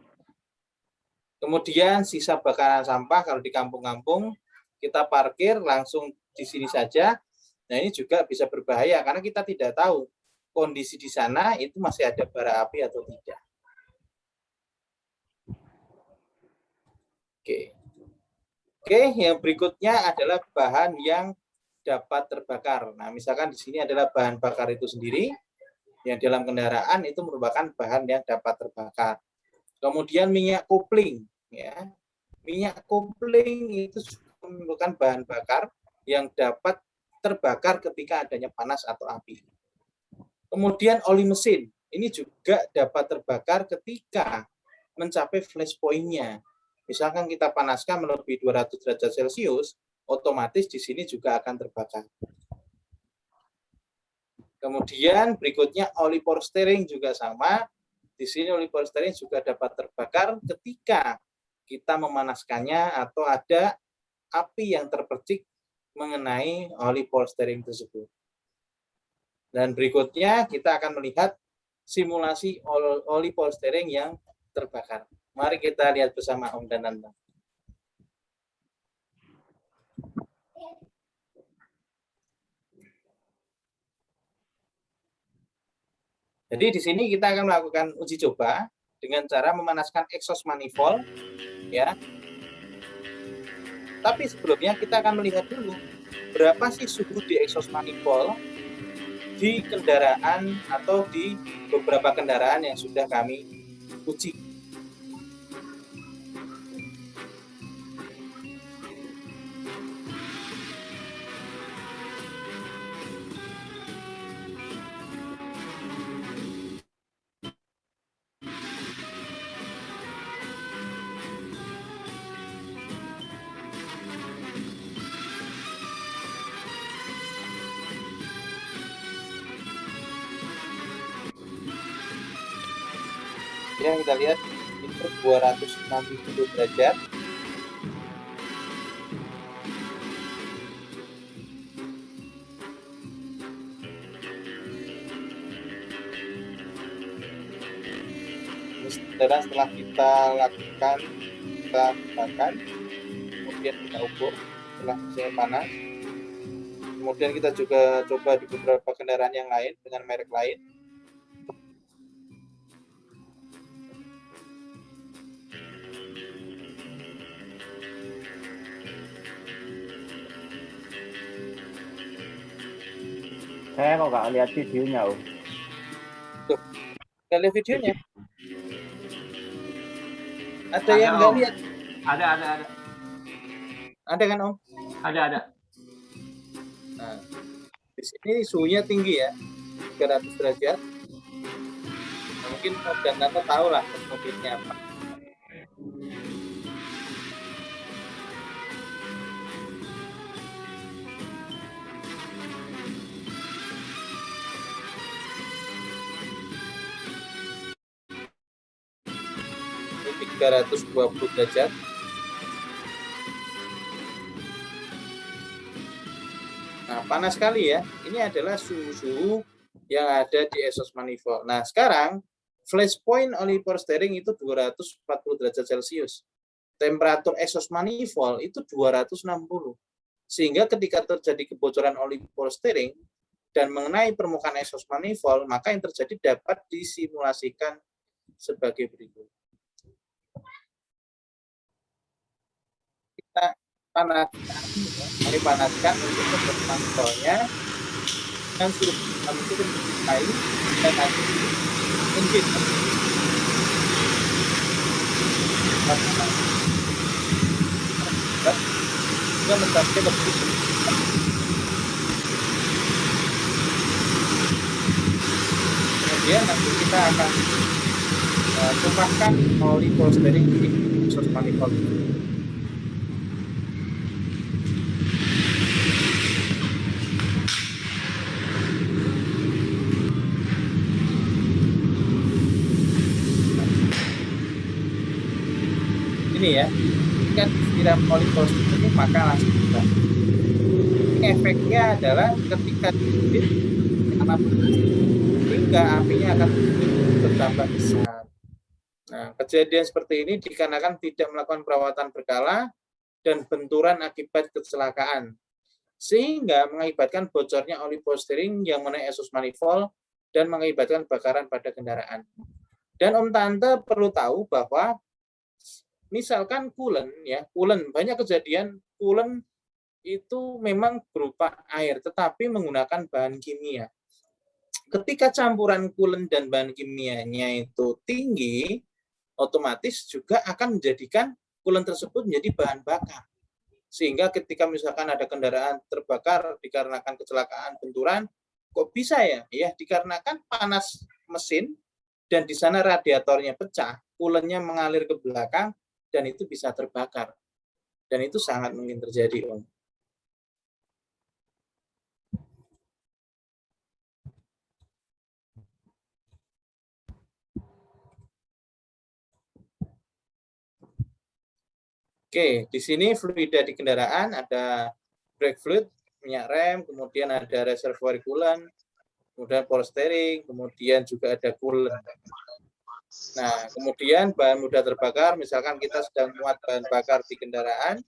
Kemudian sisa bakaran sampah kalau di kampung-kampung kita parkir langsung di sini saja. Nah, ini juga bisa berbahaya karena kita tidak tahu kondisi di sana itu masih ada bara api atau tidak. Oke, yang berikutnya adalah bahan yang dapat terbakar. Nah, misalkan di sini adalah bahan bakar itu sendiri. Yang dalam kendaraan itu merupakan bahan yang dapat terbakar. Kemudian minyak kopling, ya. Minyak kopling itu merupakan bahan bakar yang dapat terbakar ketika adanya panas atau api. Kemudian oli mesin, ini juga dapat terbakar ketika mencapai flash point-nya. Misalkan kita panaskan melebihi 200 derajat Celcius, otomatis di sini juga akan terbakar. Kemudian berikutnya oli power steering juga sama. Di sini oli power steering juga dapat terbakar ketika kita memanaskannya atau ada api yang terpercik mengenai oli power steering tersebut. Dan berikutnya kita akan melihat simulasi oli power steering yang terbakar. Mari kita lihat bersama Om dan Nanda. Jadi di sini kita akan melakukan uji coba dengan cara memanaskan exhaust manifold, ya. Tapi sebelumnya kita akan melihat dulu berapa sih suhu di exhaust manifold di kendaraan atau di beberapa kendaraan yang sudah kami uji. Ya, kita lihat itu 260 derajat. Setelah kita lakukan, kita bakar, kemudian kita ukur setelah mesinnya panas. Kemudian kita juga coba di beberapa kendaraan yang lain dengan merek lain. Saya kok nggak lihat videonya, Om. Tuh, nggak lihat videonya? Ada yang nggak lihat? Ada. Ada kan, Om? Ada. Nah, di sini suhunya tinggi ya, 300 derajat. Nah, mungkin Om dan Tante tahu lah mobilnya apa. Ini 320 derajat. Nah, panas sekali ya. Ini adalah suhu-suhu yang ada di exhaust manifold. Nah, sekarang flash point oli power steering itu 240 derajat Celcius. Temperatur exhaust manifold itu 260. Sehingga ketika terjadi kebocoran oli polystyrene dan mengenai permukaan exhaust manifold, maka yang terjadi dapat disimulasikan sebagai berikut. Kita panaskan, mari panaskan untuk exhaust manifoldnya dan suruh itu mencintai dan nanti engine. Juga mencapai lebih. Kemudian nanti kita akan tumpahkan oli polystyrene di exhaust manifold. Ini ya, jika disiram oli polystyrene maka langsung buka. Efeknya adalah ketika dikit karena panas hingga apinya akan bertambah besar. Nah, kejadian seperti ini dikarenakan tidak melakukan perawatan berkala dan benturan akibat kecelakaan, sehingga mengakibatkan bocornya oli polystyrene yang mengenai exhaust manifold dan mengakibatkan bakaran pada kendaraan. Dan Om Tante perlu tahu bahwa misalkan coolant ya, coolant banyak kejadian coolant itu memang berupa air tetapi menggunakan bahan kimia. Ketika campuran coolant dan bahan kimianya itu tinggi, otomatis juga akan menjadikan coolant tersebut menjadi bahan bakar. Sehingga ketika misalkan ada kendaraan terbakar dikarenakan kecelakaan benturan, kok bisa ya? Ya, dikarenakan panas mesin dan di sana radiatornya pecah, coolantnya mengalir ke belakang dan itu bisa terbakar. Dan itu sangat mungkin terjadi, Om. Oke, di sini fluida di kendaraan ada brake fluid, minyak rem, kemudian ada reservoir coolant, kemudian power steering, kemudian juga ada coolant. Nah, kemudian bahan mudah terbakar, misalkan kita sedang muat bahan bakar di kendaraan,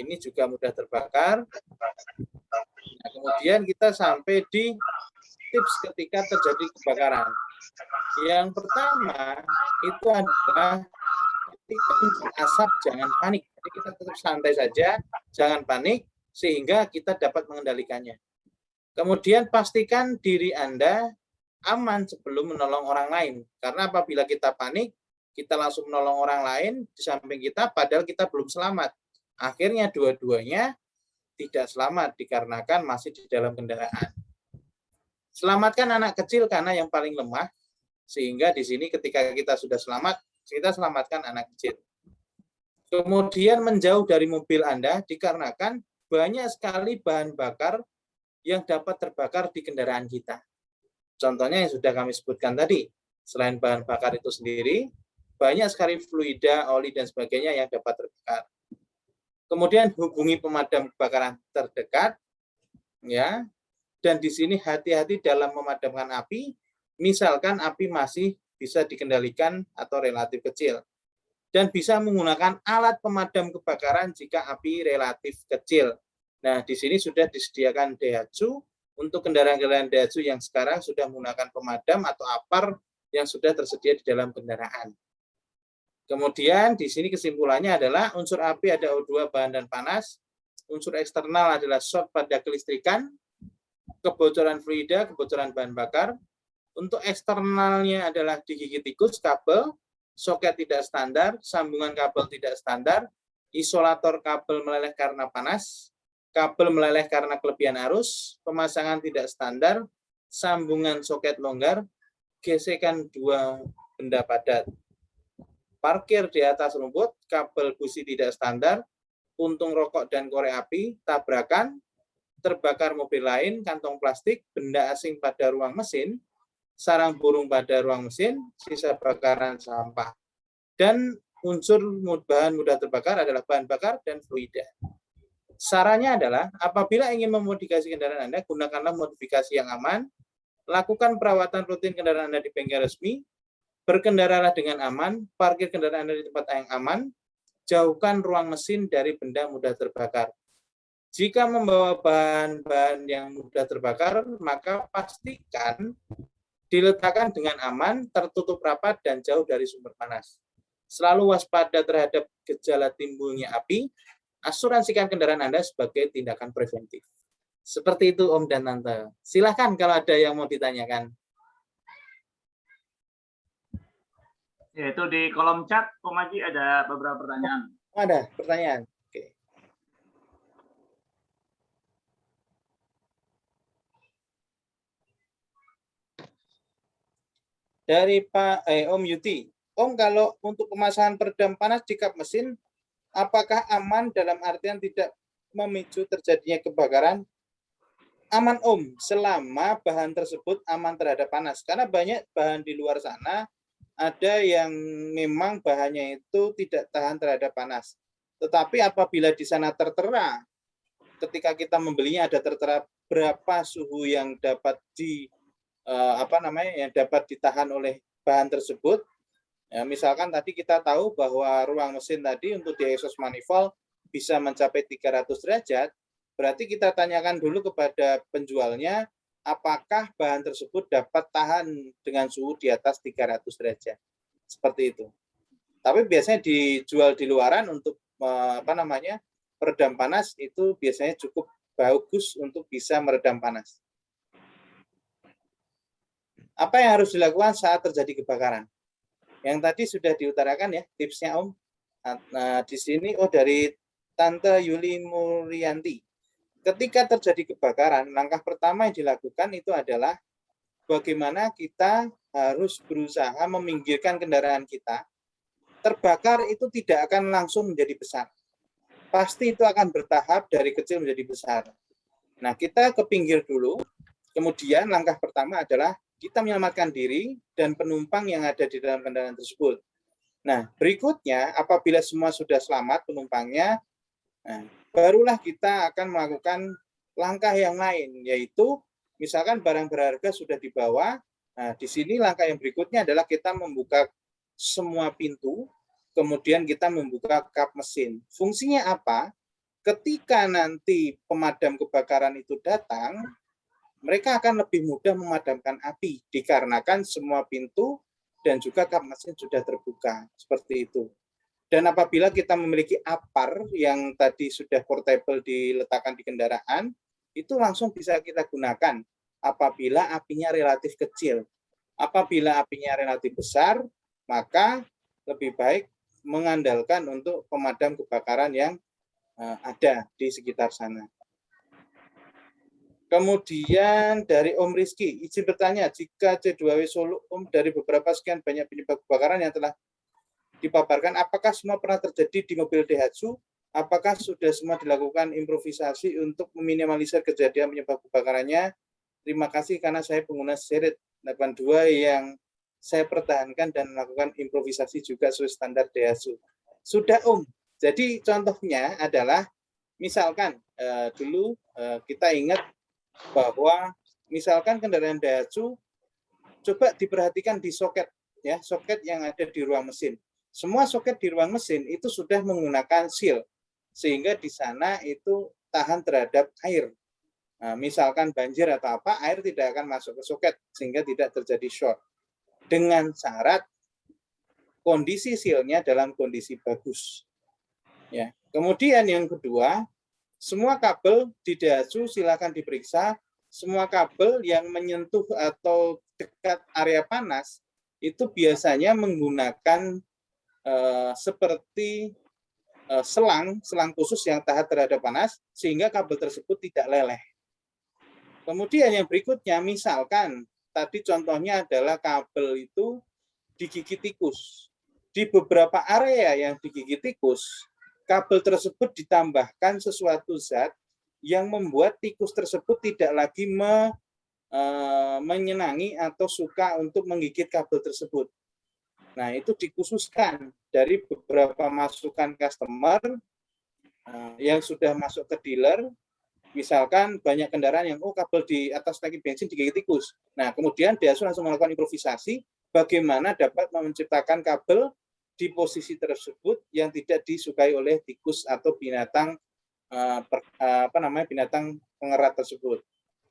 ini juga mudah terbakar. Nah, kemudian kita sampai di tips ketika terjadi kebakaran. Yang pertama itu adalah ketika muncul asap jangan panik. Jadi kita tetap santai saja, jangan panik sehingga kita dapat mengendalikannya. Kemudian pastikan diri Anda aman sebelum menolong orang lain. Karena apabila kita panik, kita langsung menolong orang lain di samping kita padahal kita belum selamat. Akhirnya dua-duanya tidak selamat dikarenakan masih di dalam kendaraan. Selamatkan anak kecil karena yang paling lemah, sehingga di sini ketika kita sudah selamat, kita selamatkan anak kecil. Kemudian menjauh dari mobil Anda dikarenakan banyak sekali bahan bakar yang dapat terbakar di kendaraan kita. Contohnya yang sudah kami sebutkan tadi, selain bahan bakar itu sendiri, banyak sekali fluida, oli, dan sebagainya yang dapat terbakar. Kemudian hubungi pemadam kebakaran terdekat, ya. Dan di sini hati-hati dalam memadamkan api, misalkan api masih bisa dikendalikan atau relatif kecil. Dan bisa menggunakan alat pemadam kebakaran jika api relatif kecil. Nah, di sini sudah disediakan Daihatsu untuk kendaraan-kendaraan Daihatsu yang sekarang sudah menggunakan pemadam atau APAR yang sudah tersedia di dalam kendaraan. Kemudian di sini kesimpulannya adalah unsur api ada O2, bahan dan panas. Unsur eksternal adalah short pada kelistrikan, kebocoran fluida, kebocoran bahan bakar. Untuk eksternalnya adalah digigit tikus, kabel, soket tidak standar, sambungan kabel tidak standar, isolator kabel meleleh karena panas, kabel meleleh karena kelebihan arus, pemasangan tidak standar, sambungan soket longgar, gesekan dua benda padat. Parkir di atas rumput, kabel busi tidak standar, puntung rokok dan korek api, tabrakan, terbakar mobil lain, kantong plastik, benda asing pada ruang mesin, sarang burung pada ruang mesin, sisa bakaran sampah. Dan unsur bahan mudah terbakar adalah bahan bakar dan fluida. Sarannya adalah apabila ingin memodifikasi kendaraan Anda, gunakanlah modifikasi yang aman, lakukan perawatan rutin kendaraan Anda di bengkel resmi, berkendaralah dengan aman, parkir kendaraan Anda di tempat yang aman, jauhkan ruang mesin dari benda mudah terbakar. Jika membawa bahan-bahan yang mudah terbakar, maka pastikan diletakkan dengan aman, tertutup rapat, dan jauh dari sumber panas. Selalu waspada terhadap gejala timbulnya api, asuransikan kendaraan Anda sebagai tindakan preventif. Seperti itu Om dan Tante. Silahkan kalau ada yang mau ditanyakan. Yaitu di kolom chat, Om Haji ada beberapa pertanyaan. Ada pertanyaan. Oke. Dari Om Yuti. Om, kalau untuk pemasangan peredam panas di kap mesin, apakah aman dalam artian tidak memicu terjadinya kebakaran? Aman Om, selama bahan tersebut aman terhadap panas. Karena banyak bahan di luar sana, ada yang memang bahannya itu tidak tahan terhadap panas. Tetapi apabila di sana tertera, ketika kita membelinya ada tertera berapa suhu yang dapat yang dapat ditahan oleh bahan tersebut. Ya, misalkan tadi kita tahu bahwa ruang mesin tadi untuk di exhaust manifold bisa mencapai 300 derajat, berarti kita tanyakan dulu kepada penjualnya apakah bahan tersebut dapat tahan dengan suhu di atas 300 derajat. Seperti itu. Tapi biasanya dijual di luaran untuk peredam panas itu biasanya cukup bagus untuk bisa meredam panas. Apa yang harus dilakukan saat terjadi kebakaran? Yang tadi sudah diutarakan ya tipsnya Om. Nah, di sini dari Tante Yuli Murianti. Ketika terjadi kebakaran, langkah pertama yang dilakukan itu adalah bagaimana kita harus berusaha meminggirkan kendaraan kita. Terbakar itu tidak akan langsung menjadi besar. Pasti itu akan bertahap dari kecil menjadi besar. Nah, kita ke pinggir dulu. Kemudian langkah pertama adalah kita menyelamatkan diri dan penumpang yang ada di dalam kendaraan tersebut. Nah, berikutnya apabila semua sudah selamat penumpangnya, barulah kita akan melakukan langkah yang lain, yaitu misalkan barang berharga sudah dibawa. Nah, di sini langkah yang berikutnya adalah kita membuka semua pintu, kemudian kita membuka kap mesin. Fungsinya apa? Ketika nanti pemadam kebakaran itu datang, mereka akan lebih mudah memadamkan api dikarenakan semua pintu dan juga kap mesin sudah terbuka. Seperti itu. Dan apabila kita memiliki APAR yang tadi sudah portable diletakkan di kendaraan, itu langsung bisa kita gunakan apabila apinya relatif kecil. Apabila apinya relatif besar, maka lebih baik mengandalkan untuk pemadam kebakaran yang ada di sekitar sana. Kemudian dari Om Rizky, izin bertanya, jika C2W Solo Om dari beberapa sekian banyak penyebab kebakaran yang telah dipaparkan, apakah semua pernah terjadi di mobil Daihatsu? Apakah sudah semua dilakukan improvisasi untuk meminimalisir kejadian penyebab kebakarannya? Terima kasih karena saya pengguna seret 82 yang saya pertahankan dan melakukan improvisasi juga sesuai standar Daihatsu. Sudah Om, jadi contohnya adalah misalkan dulu kita ingat bahwa misalkan kendaraan Daihatsu, coba diperhatikan di soket, ya soket yang ada di ruang mesin. Semua soket di ruang mesin itu sudah menggunakan seal, sehingga di sana itu tahan terhadap air. Nah, misalkan banjir atau apa, air tidak akan masuk ke soket, sehingga tidak terjadi short. Dengan syarat kondisi sealnya dalam kondisi bagus. Ya. Kemudian yang kedua, semua kabel di Daihatsu silakan diperiksa. Semua kabel yang menyentuh atau dekat area panas itu biasanya menggunakan seperti selang khusus yang tahan terhadap panas sehingga kabel tersebut tidak leleh. Kemudian yang berikutnya, misalkan tadi contohnya adalah kabel itu digigit tikus. Di beberapa area yang digigit tikus, kabel tersebut ditambahkan sesuatu zat yang membuat tikus tersebut tidak lagi menyenangi atau suka untuk menggigit kabel tersebut. Nah, itu dikhususkan dari beberapa masukan customer yang sudah masuk ke dealer. Misalkan banyak kendaraan yang kabel di atas tangki bensin digigit tikus. Nah, kemudian Daihatsu langsung melakukan improvisasi bagaimana dapat menciptakan kabel di posisi tersebut yang tidak disukai oleh tikus atau binatang binatang pengerat tersebut.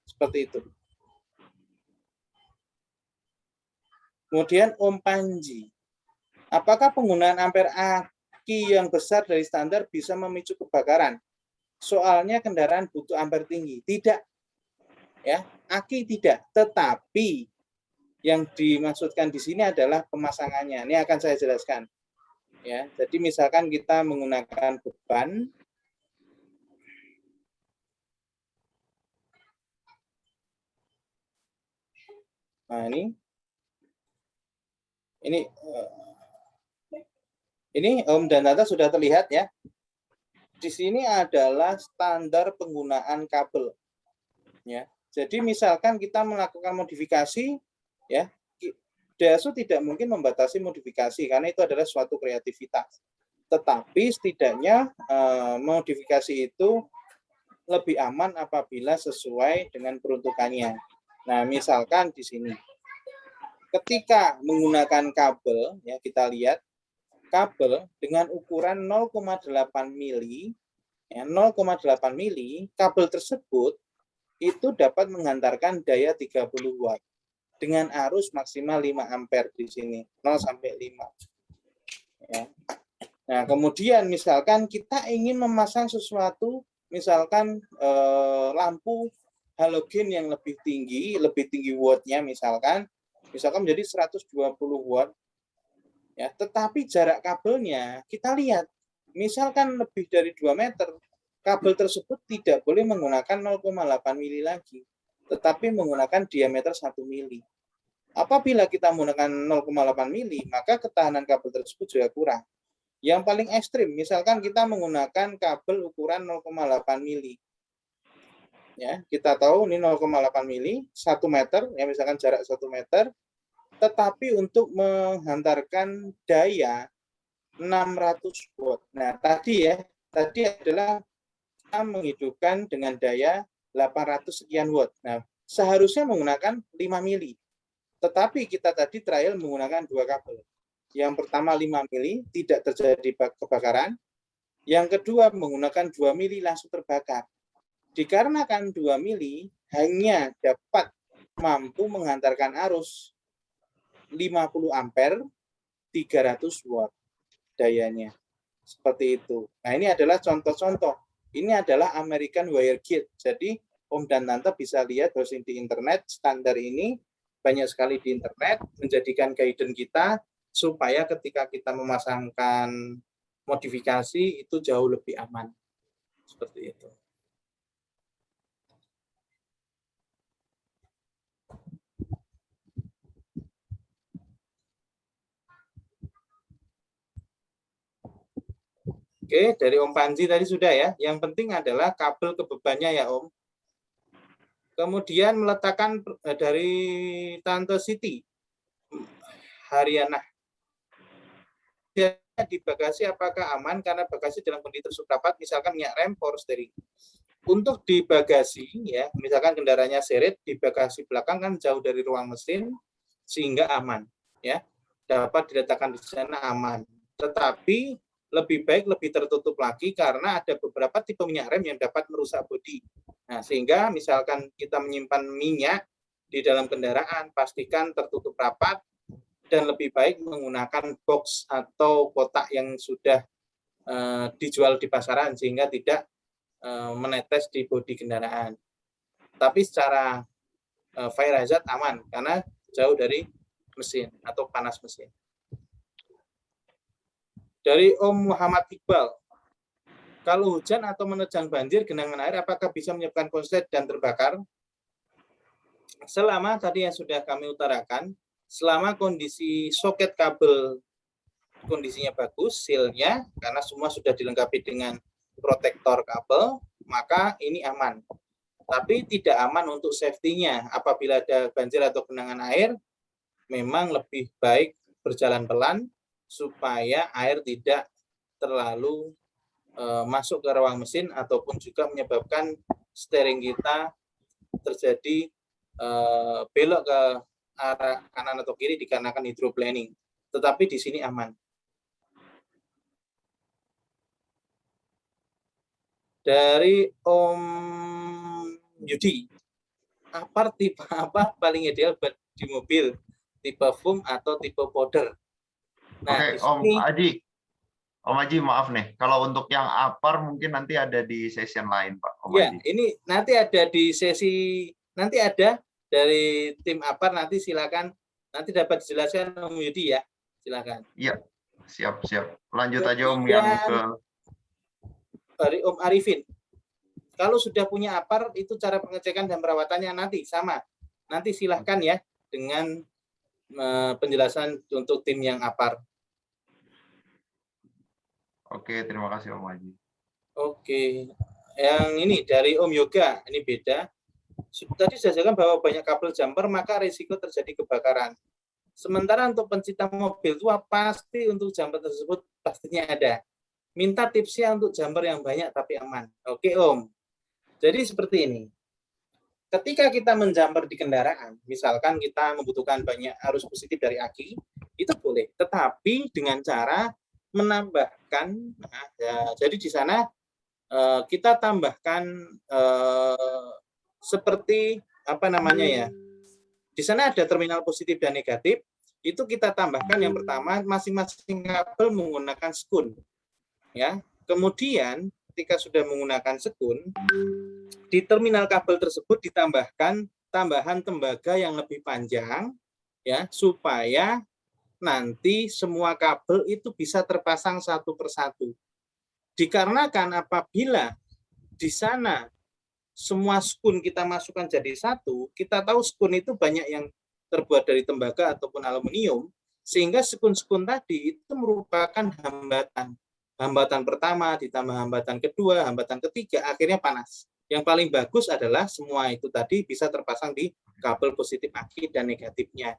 Seperti itu. Kemudian Om Panji, apakah penggunaan ampere aki yang besar dari standar bisa memicu kebakaran? Soalnya kendaraan butuh ampere tinggi. Tidak, ya, aki tidak. Tetapi yang dimaksudkan di sini adalah pemasangannya. Ini akan saya jelaskan. Ya, jadi misalkan kita menggunakan beban. Nah, ini Om dan Tante sudah terlihat ya. Di sini adalah standar penggunaan kabel. Ya. Jadi misalkan kita melakukan modifikasi, ya, DASU tidak mungkin membatasi modifikasi karena itu adalah suatu kreativitas. Tetapi setidaknya modifikasi itu lebih aman apabila sesuai dengan peruntukannya. Nah, misalkan di sini. Ketika menggunakan kabel, ya kita lihat kabel dengan ukuran 0,8 mili, ya, 0,8 mili, kabel tersebut itu dapat menghantarkan daya 30 watt dengan arus maksimal 5 ampere di sini, 0 sampai 5. Ya. Nah, kemudian misalkan kita ingin memasang sesuatu, misalkan lampu halogen yang lebih tinggi wattnya misalkan menjadi 120 watt, ya, tetapi jarak kabelnya kita lihat, misalkan lebih dari 2 meter, kabel tersebut tidak boleh menggunakan 0,8 mili lagi, tetapi menggunakan diameter 1 mili. Apabila kita menggunakan 0,8 mili, maka ketahanan kabel tersebut juga kurang. Yang paling ekstrim, misalkan kita menggunakan kabel ukuran 0,8 mili. Ya, kita tahu ini 0,8 mili, 1 meter, ya misalkan jarak 1 meter, tetapi untuk menghantarkan daya 600 watt. Nah, tadi adalah kita menghidupkan dengan daya 800 sekian watt. Nah, seharusnya menggunakan 5 mili. Tetapi kita tadi trial menggunakan 2 kabel. Yang pertama 5 mili, tidak terjadi kebakaran. Yang kedua menggunakan 2 mili langsung terbakar. Dikarenakan 2 mili hanya dapat mampu menghantarkan arus 50 ampere 300 watt dayanya. Seperti itu. Nah, ini adalah contoh-contoh. Ini adalah American Wire Gauge. Jadi Om dan Tante bisa lihat browsing di internet, standar ini banyak sekali di internet, menjadikan guidance kita supaya ketika kita memasangkan modifikasi itu jauh lebih aman. Seperti itu. Oke, dari Om Panji tadi sudah ya. Yang penting adalah kabel kebebannya ya Om. Kemudian meletakkan dari Tante Siti, Haryana. Di bagasi apakah aman karena bagasi dalam kondisi tertutup rapat, misalkan minyak rem, power steering. Untuk di bagasi ya, misalkan kendaraannya seret, di bagasi belakang kan jauh dari ruang mesin sehingga aman ya. Dapat diletakkan di sana aman. Tetapi lebih baik lebih tertutup lagi karena ada beberapa tipe minyak rem yang dapat merusak bodi. Nah, sehingga misalkan kita menyimpan minyak di dalam kendaraan, pastikan tertutup rapat dan lebih baik menggunakan box atau kotak yang sudah dijual di pasaran sehingga tidak menetes di bodi kendaraan. Tapi secara fire hazard aman karena jauh dari mesin atau panas mesin. Dari Om Muhammad Iqbal, kalau hujan atau menerjang banjir genangan air, apakah bisa menyebabkan konslet dan terbakar? Selama tadi yang sudah kami utarakan, selama kondisi soket kabel kondisinya bagus, sealnya, karena semua sudah dilengkapi dengan protektor kabel, maka ini aman. Tapi tidak aman untuk safety-nya. Apabila ada banjir atau genangan air, memang lebih baik berjalan pelan, supaya air tidak terlalu masuk ke ruang mesin ataupun juga menyebabkan steering kita terjadi belok ke arah kanan atau kiri dikarenakan hydroplaning. Tetapi di sini aman. Dari Om Yudi, apar tipe apa paling ideal buat di mobil? Tipe foam atau tipe powder? Nah, Oke, Om Haji, maaf nih. Kalau untuk yang apar mungkin nanti ada di session lain, Pak. Om ya, Haji. ini nanti ada di sesi, nanti ada dari tim apar, nanti silakan, nanti dapat dijelaskan Om Yudi ya, silakan. Iya, siap. Lanjut aja Om yang ke... Dari Om Arifin. Kalau sudah punya apar, itu cara pengecekan dan perawatannya nanti sama. Nanti silahkan ya dengan penjelasan untuk tim yang apar. Oke, terima kasih Om Haji. Oke, yang ini dari Om Yoga, ini beda. Tadi saya jelaskan bahwa banyak kabel jumper, maka risiko terjadi kebakaran. Sementara untuk pencinta mobil tua, pasti untuk jumper tersebut pastinya ada. Minta tipsnya untuk jumper yang banyak tapi aman. Oke Om. Jadi seperti ini. Ketika kita menjumper di kendaraan, misalkan kita membutuhkan banyak arus positif dari aki, itu boleh. Tetapi dengan cara menambahkan, nah, ya, jadi di sana kita tambahkan seperti apa namanya ya? Di sana ada terminal positif dan negatif. Itu kita tambahkan yang pertama masing-masing kabel menggunakan skun. Ya, kemudian ketika sudah menggunakan skun, di terminal kabel tersebut ditambahkan tambahan tembaga yang lebih panjang, ya, supaya nanti semua kabel itu bisa terpasang satu persatu. Dikarenakan apabila di sana semua skun kita masukkan jadi satu, kita tahu skun itu banyak yang terbuat dari tembaga ataupun aluminium, sehingga skun-skun tadi itu merupakan hambatan. Hambatan pertama, ditambah hambatan kedua, hambatan ketiga, akhirnya panas. Yang paling bagus adalah semua itu tadi bisa terpasang di kabel positif aki dan negatifnya,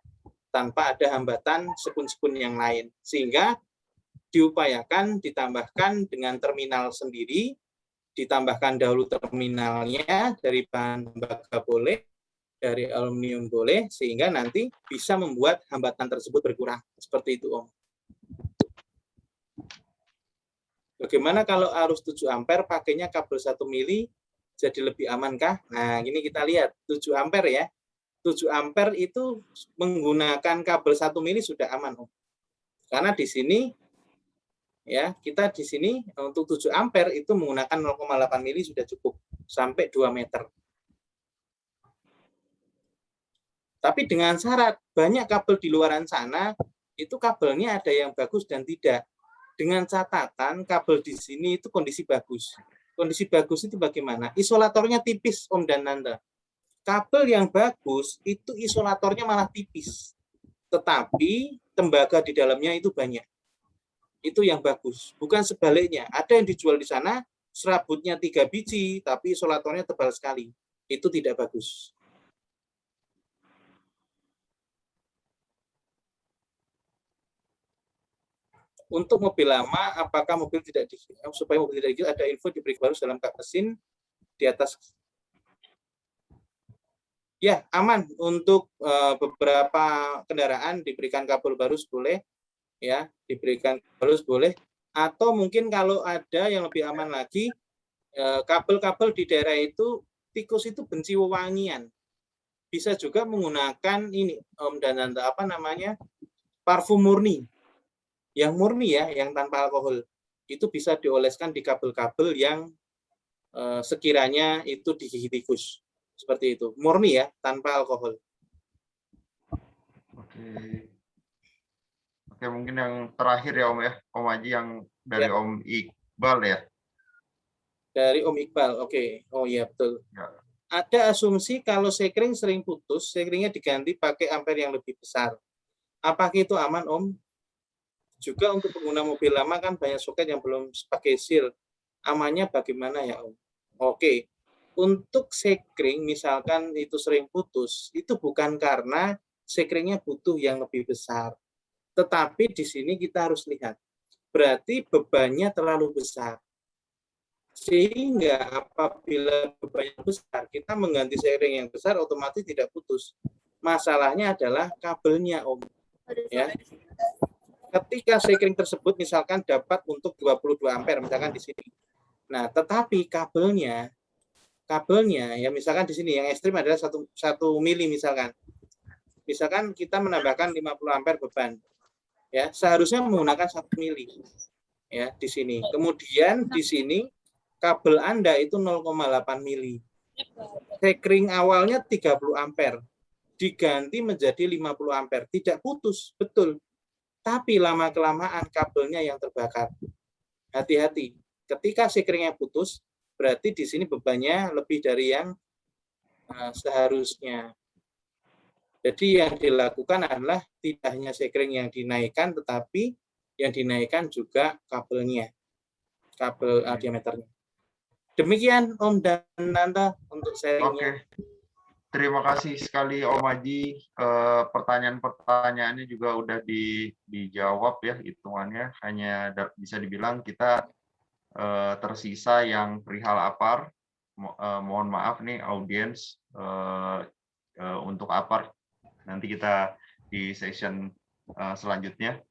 tanpa ada hambatan skun-skun yang lain. Sehingga diupayakan ditambahkan dengan terminal sendiri, ditambahkan dahulu terminalnya dari bahan tembaga boleh, dari aluminium boleh, sehingga nanti bisa membuat hambatan tersebut berkurang. Seperti itu Om. Bagaimana kalau arus 7 ampere pakainya kabel 1 mili jadi lebih amankah? Nah, ini kita lihat 7 ampere ya. 7 ampere itu menggunakan kabel 1 mili sudah aman, Om. Karena di sini ya, kita di sini untuk 7 ampere itu menggunakan 0,8 mili sudah cukup sampai 2 meter. Tapi dengan syarat banyak kabel di luaran sana itu kabelnya ada yang bagus dan tidak. Dengan catatan kabel di sini itu kondisi bagus. Kondisi bagus itu bagaimana? Isolatornya tipis, Om dan Nanda. Kabel yang bagus itu isolatornya malah tipis. Tetapi tembaga di dalamnya itu banyak. Itu yang bagus. Bukan sebaliknya. Ada yang dijual di sana, serabutnya 3 biji, tapi isolatornya tebal sekali. Itu tidak bagus. Untuk mobil lama, apakah mobil tidak supaya mobil tidak digigit, ada info diberi baru dalam kap mesin di atas. Ya, aman untuk beberapa kendaraan diberikan kabel barus boleh, ya, diberikan barus boleh. Atau mungkin kalau ada yang lebih aman lagi, kabel-kabel di daerah itu tikus itu benci wewangian. Bisa juga menggunakan ini, Om dan Tante, apa namanya, parfum murni. Yang murni ya, yang tanpa alkohol, itu bisa dioleskan di kabel-kabel yang sekiranya itu digigit tikus. Seperti itu. Murni ya, tanpa alkohol. Oke, mungkin yang terakhir ya Om ya, Om Haji, yang dari ya. Om Iqbal ya. Dari Om Iqbal, oke. Oh iya, betul. Ya. Ada asumsi kalau sekring sering putus, sekringnya diganti pakai ampere yang lebih besar. Apakah itu aman, Om? Juga untuk pengguna mobil lama kan banyak soket yang belum pakai seal. Amannya bagaimana ya Om? Oke, untuk sekring misalkan itu sering putus, itu bukan karena sekringnya butuh yang lebih besar. Tetapi di sini kita harus lihat, berarti bebannya terlalu besar. Sehingga apabila bebannya besar, kita mengganti sekring yang besar otomatis tidak putus. Masalahnya adalah kabelnya Om. Ya. Ketika sekring tersebut misalkan dapat untuk 22 ampere, misalkan di sini. Nah, tetapi kabelnya ya misalkan di sini yang ekstrim adalah 1 mili misalkan. Misalkan kita menambahkan 50 ampere beban. Ya, seharusnya menggunakan 1 mili. Ya, di sini. Kemudian di sini kabel Anda itu 0,8 mili. Sekring awalnya 30 ampere. Diganti menjadi 50 ampere. Tidak putus, betul. Tapi lama-kelamaan kabelnya yang terbakar. Hati-hati. Ketika sekringnya putus, berarti di sini bebannya lebih dari yang seharusnya. Jadi yang dilakukan adalah tidak hanya sekring yang dinaikkan, tetapi yang dinaikkan juga kabelnya, kabel diameternya. Demikian Om dan Tante untuk sharingnya. Oke. Terima kasih sekali Om Haji. Pertanyaan-pertanyaannya juga udah dijawab ya hitungannya. Hanya bisa dibilang kita tersisa yang perihal APAR. Mohon maaf nih audiens untuk APAR. Nanti kita di session selanjutnya.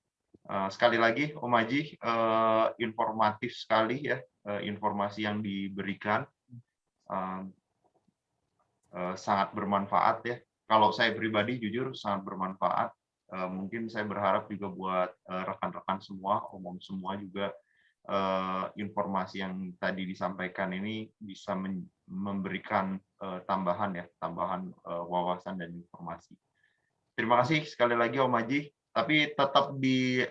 Sekali lagi Om Haji, informatif sekali ya informasi yang diberikan. Sangat bermanfaat ya. Kalau saya pribadi jujur sangat bermanfaat. Mungkin saya berharap juga buat rekan-rekan semua, umum semua juga informasi yang tadi disampaikan ini bisa memberikan tambahan wawasan dan informasi. Terima kasih sekali lagi Om Haji. Tapi tetap di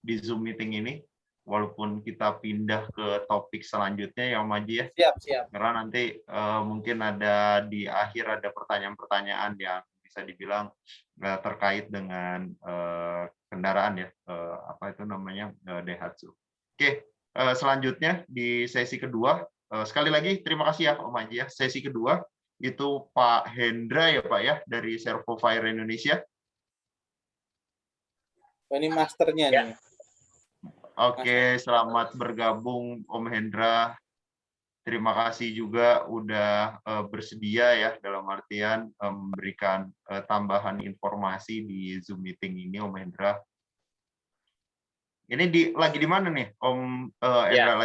di Zoom meeting ini. Walaupun kita pindah ke topik selanjutnya ya Om Haji ya. Siap. Karena nanti mungkin ada di akhir ada pertanyaan-pertanyaan yang bisa dibilang terkait dengan kendaraan ya. Daihatsu. Oke, selanjutnya di sesi kedua. Sekali lagi terima kasih ya Om Haji ya. Sesi kedua itu Pak Hendra ya Pak ya dari Servo Fire Indonesia. Ini masternya ya. nih. Oke, selamat bergabung Om Hendra. Terima kasih juga udah bersedia ya dalam artian memberikan tambahan informasi di Zoom meeting ini Om Hendra. Ini lagi di mana nih Om Hendra?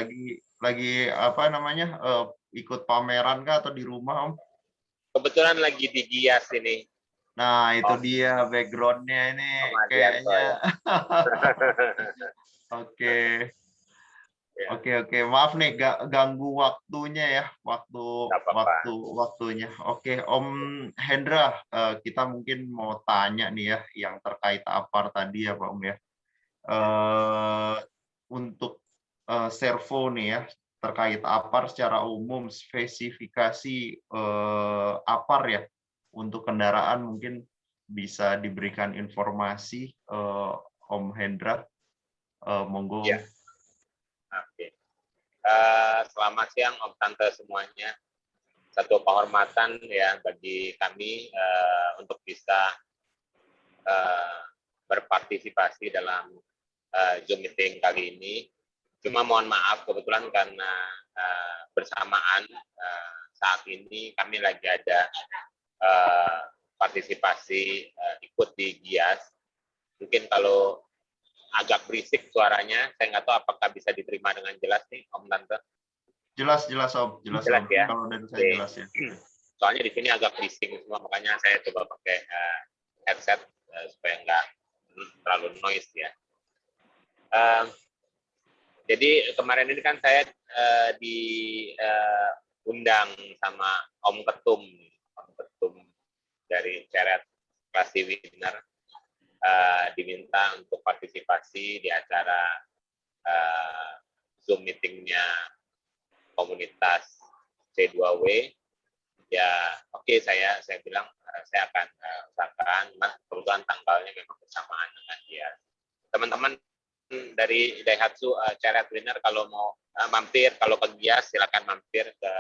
Lagi ikut pameran kah atau di rumah Om? Kebetulan lagi di Gias ini. Nah, itu dia background-nya ini kayaknya. Oke. Maaf nih ganggu waktunya ya, waktunya. Oke, Om Hendra, kita mungkin mau tanya nih ya yang terkait APAR tadi ya Pak Om ya. Untuk servo nih ya, terkait APAR secara umum, spesifikasi APAR ya untuk kendaraan mungkin bisa diberikan informasi Om Hendra. Monggo. Ya. Oke. Selamat siang Om Tante semuanya. Satu kehormatan ya bagi kami untuk bisa berpartisipasi dalam Zoom meeting kali ini. Cuma mohon maaf kebetulan karena bersamaan saat ini kami lagi ada partisipasi ikut di Gias. Mungkin kalau agak berisik suaranya, saya nggak tahu apakah bisa diterima dengan jelas nih Om Tante. Jelas Om, jelas Om. Ya. Kalau dari saya jelas ya. Soalnya di sini agak berisik semua, makanya saya coba pakai headset supaya nggak terlalu noise ya. Jadi kemarin ini kan saya diundang sama Om Ketum dari Ceret Classy Winner. Diminta untuk partisipasi di acara Zoom meetingnya komunitas C2W. Ya, oke, saya bilang saya akan usahakan, mas kebetulan tanggalnya memang bersamaan dengan dia. Teman-teman dari Daihatsu Ceret Winner kalau mau mampir, kalau ke Gias silakan mampir ke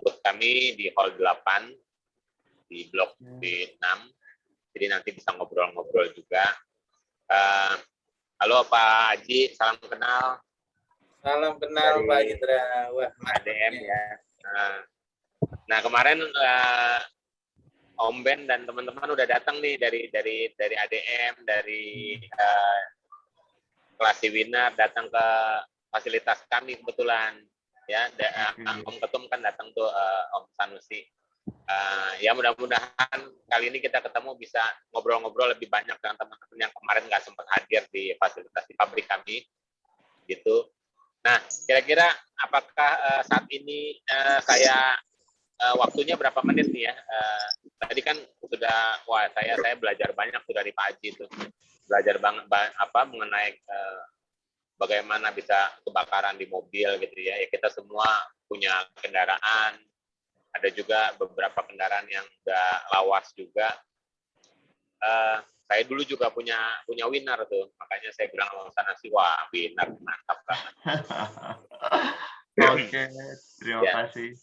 booth kami di Hall 8 di Blok B6. Jadi nanti bisa ngobrol-ngobrol juga. Halo Pak Haji, salam kenal. Salam kenal Pak Indra. Wah, ADM ya. Nah kemarin Om Ben dan teman-teman udah datang nih dari ADM, dari Klasi Winner datang ke fasilitas kami kebetulan ya. Om Ketum kan datang tuh Om Sanusi. Ya mudah-mudahan kali ini kita ketemu bisa ngobrol-ngobrol lebih banyak dengan teman-teman yang kemarin nggak sempat hadir di fasilitas di pabrik kami gitu. Nah, kira-kira apakah saat ini waktunya berapa menit nih ya? Tadi kan sudah, saya belajar banyak sudah dari Pak Haji itu, belajar banget mengenai bagaimana bisa kebakaran di mobil gitu ya. Ya kita semua punya kendaraan, ada juga beberapa kendaraan yang udah lawas juga. Saya dulu juga punya Winner tuh, makanya saya bilang sama sana sih, wah Winner mantap banget. Oke, terima Ya. kasih.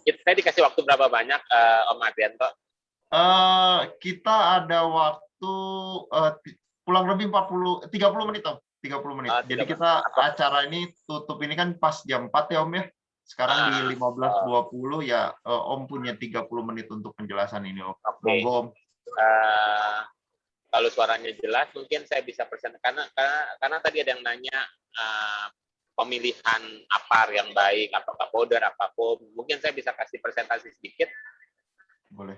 Saya dikasih waktu berapa banyak, Om Adrianto? Kita ada waktu kurang lebih 30 menit, Om. 30 menit. Jadi kita acara ini tutup ini kan pas jam 4 ya, Om ya. Sekarang di 15.20 ya, Om punya 30 menit untuk penjelasan ini, Om. Monggo, Om. Kalau suaranya jelas, mungkin saya bisa presentasi karena tadi ada yang nanya pemilihan APAR yang baik, apakah powder, apa POM. Mungkin saya bisa kasih presentasi sedikit. Boleh.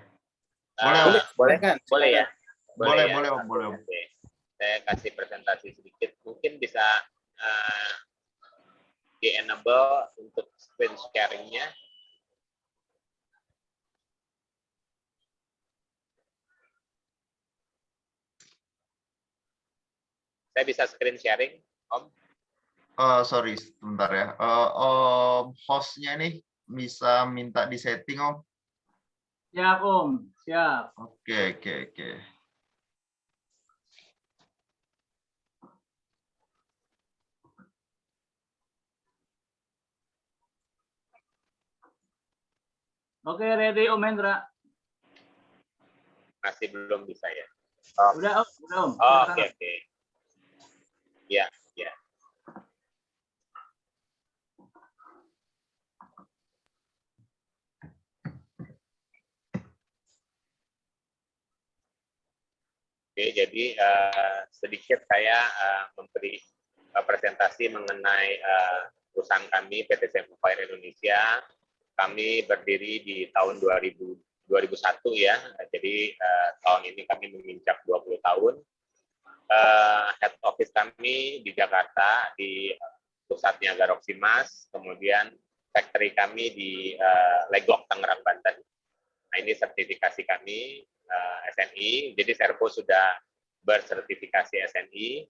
Boleh kan? Boleh ya? Boleh, ya? Om. Boleh, Om. Oke. Saya kasih presentasi sedikit. Mungkin bisa di-enable untuk screen sharing-nya. Saya bisa screen sharing, Om? Sorry, sebentar ya. Hostnya nih bisa minta disetting, Om. Siap, Om. Siap. Oke. Oke, ready Om Hendra. Masih belum bisa ya? Udah, Om. Oke. Ya. Oke, jadi sedikit saya memberi presentasi mengenai perusahaan kami, PT Sempo Fire Indonesia. Kami berdiri di tahun 2001 ya, jadi tahun ini kami menginjak 20 tahun. Head office kami di Jakarta, di pusatnya Garoksimas, kemudian factory kami di Legok, Tangerang, Banten. Nah, ini sertifikasi kami SNI, jadi Servo sudah bersertifikasi SNI.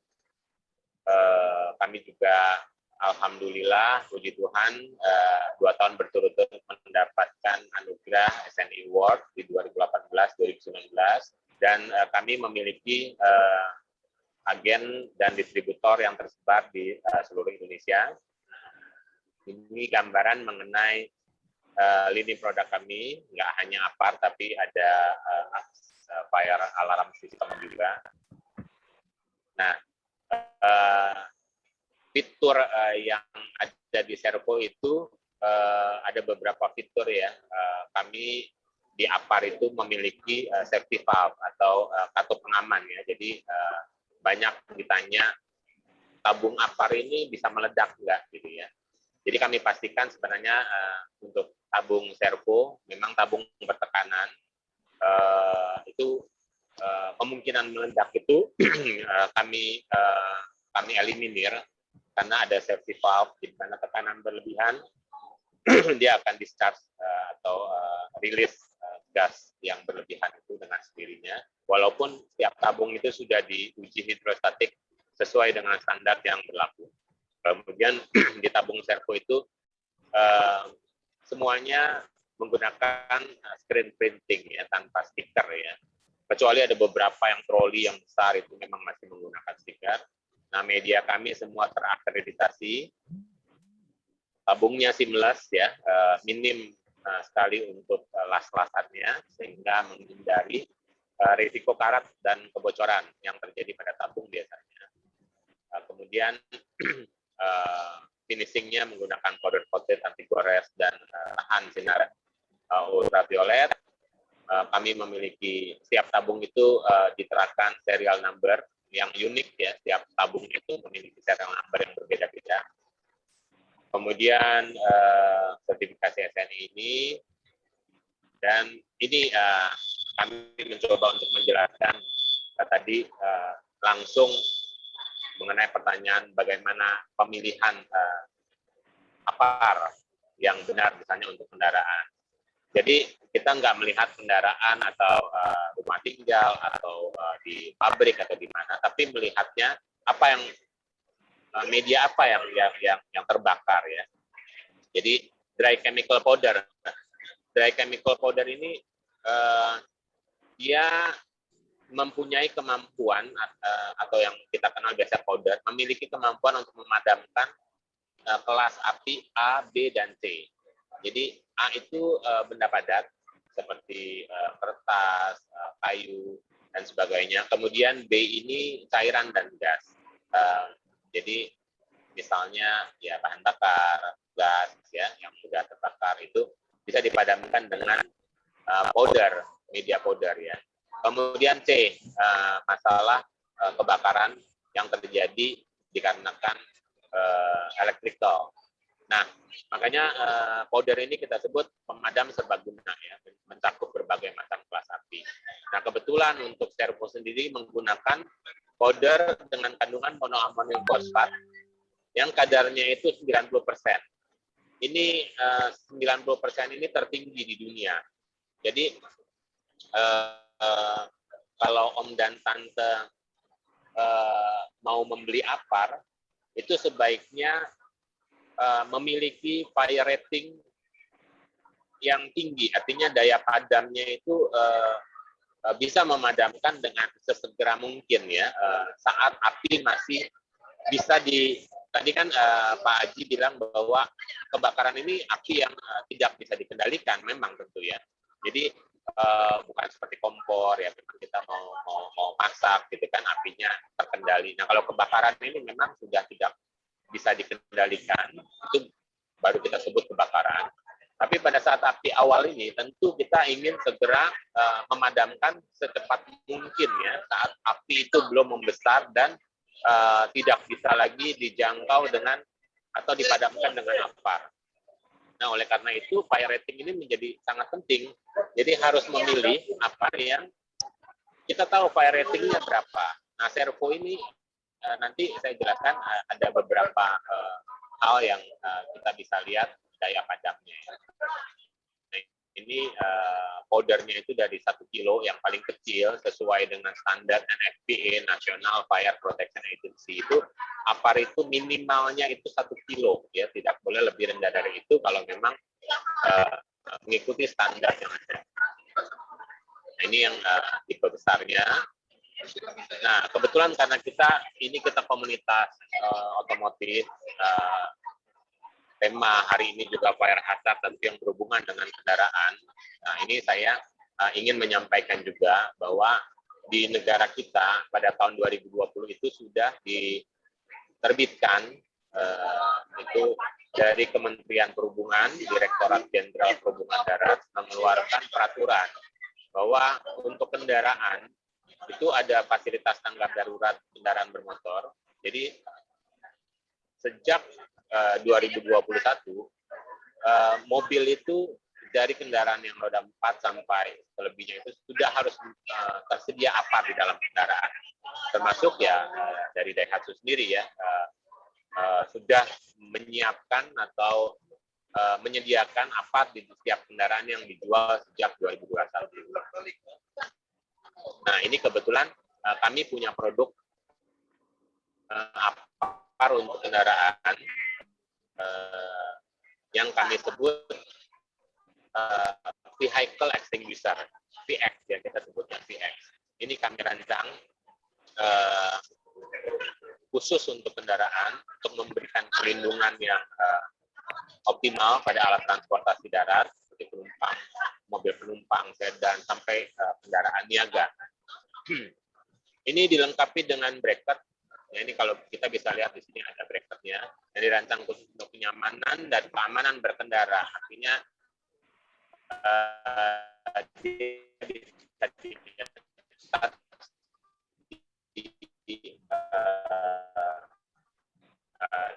Kami juga alhamdulillah, puji Tuhan, 2 tahun berturut-turut mendapatkan anugerah SNI Award di 2018-2019, dan kami memiliki agen dan distributor yang tersebar di seluruh Indonesia. Ini gambaran mengenai lini produk kami, nggak hanya APAR, tapi ada fire alarm system juga. Nah, fitur yang ada di Servo itu ada beberapa fitur ya. Kami di APAR itu memiliki safety valve atau katup pengaman ya. Jadi banyak ditanya tabung APAR ini bisa meledak nggak gitu ya. Jadi kami pastikan sebenarnya untuk tabung Servo memang tabung bertekanan itu kemungkinan meledak itu kami eliminir karena ada safety valve di mana tekanan berlebihan dia akan discharge atau rilis gas yang berlebihan itu dengan sendirinya, walaupun setiap tabung itu sudah diuji hidrostatik sesuai dengan standar yang berlaku. Kemudian di tabung Servo itu semuanya menggunakan screen printing ya, tanpa stiker ya. Kecuali ada beberapa yang troli yang besar itu memang masih menggunakan stiker. Nah, media kami semua terakreditasi. Tabungnya seamless ya, minim sekali untuk las-lasannya sehingga menghindari risiko karat dan kebocoran yang terjadi pada tabung biasanya. Kemudian finishingnya menggunakan powder coated anti gores dan tahan sinar ultraviolet. Kami memiliki setiap tabung itu diterapkan serial number yang unik ya, setiap tabung itu memiliki serial number yang berbeda-beda. Kemudian sertifikasi SNI ini, dan ini kami mencoba untuk menjelaskan tadi langsung mengenai pertanyaan bagaimana pemilihan APAR yang benar misalnya untuk kendaraan. Jadi kita nggak melihat kendaraan atau rumah tinggal atau di pabrik atau di mana, tapi melihatnya apa yang media apa yang terbakar ya. Jadi dry chemical powder. Dry chemical powder ini dia mempunyai kemampuan atau yang kita kenal biasa powder, memiliki kemampuan untuk memadamkan kelas api A, B, dan C. Jadi A itu benda padat seperti kertas, kayu, dan sebagainya. Kemudian B ini cairan dan gas. Jadi misalnya ya bahan bakar, gas ya yang sudah terbakar itu bisa dipadamkan dengan powder, media powder ya. Kemudian C, masalah kebakaran yang terjadi dikarenakan elektrikal. Nah, makanya powder ini kita sebut pemadam serbaguna ya, mencakup berbagai macam kelas api. Nah, kebetulan untuk Servo sendiri menggunakan powder dengan kandungan monoamonium fosfat yang kadarnya itu 90%. Ini 90% ini tertinggi di dunia. Jadi kalau Om dan Tante mau membeli APAR, itu sebaiknya memiliki fire rating yang tinggi, artinya daya padamnya itu bisa memadamkan dengan sesegera mungkin ya, saat api masih bisa tadi kan Pak Haji bilang bahwa kebakaran ini api yang tidak bisa dikendalikan, memang tentu ya. Jadi bukan seperti kompor ya, memang kita mau masak gitu kan apinya terkendali. Nah kalau kebakaran ini memang sudah tidak bisa dikendalikan, itu baru kita sebut kebakaran. Tapi pada saat api awal ini tentu kita ingin segera memadamkan secepat mungkin ya, saat api itu belum membesar dan tidak bisa lagi dijangkau dengan atau dipadamkan dengan APAR. Nah, oleh karena itu fire rating ini menjadi sangat penting. Jadi harus memilih apa yang kita tahu fire ratingnya berapa. Nah, Servo ini nanti saya jelaskan ada beberapa hal yang kita bisa lihat daya padamnya. Nah, ini powdernya itu dari 1 kilo yang paling kecil sesuai dengan standar NFPA National Fire Protection Agency itu APAR itu minimalnya itu 1 kilo ya, tidak boleh lebih rendah dari itu kalau memang mengikuti standar yang ada. Nah, ini yang tipe besarnya. Nah, kebetulan karena kita komunitas otomotif, tema hari ini juga fire hazard tentu yang berhubungan dengan kendaraan. Nah, ini saya ingin menyampaikan juga bahwa di negara kita pada tahun 2020 itu sudah diterbitkan itu dari Kementerian Perhubungan, Direktorat Jenderal Perhubungan Darat mengeluarkan peraturan bahwa untuk kendaraan itu ada fasilitas tanggap darurat kendaraan bermotor. Jadi sejak 2021 mobil itu dari kendaraan yang roda 4 sampai selebihnya itu sudah harus tersedia APAR di dalam kendaraan. Termasuk ya dari Daihatsu sendiri ya sudah menyiapkan atau menyediakan APAR di setiap kendaraan yang dijual sejak 2021. Nah, ini kebetulan kami punya produk APAR untuk kendaraan yang kami sebut vehicle extinguisher, VX ya, kita sebutnya VX. Ini kami rancang khusus untuk kendaraan untuk memberikan perlindungan yang optimal pada alat transportasi darat seperti penumpang, mobil penumpang, sedan sampai kendaraan niaga. Ini dilengkapi dengan bracket. Ya, ini kalau kita bisa lihat di sini ada bracketnya yang dirancang khusus untuk kenyamanan dan keamanan berkendara. Artinya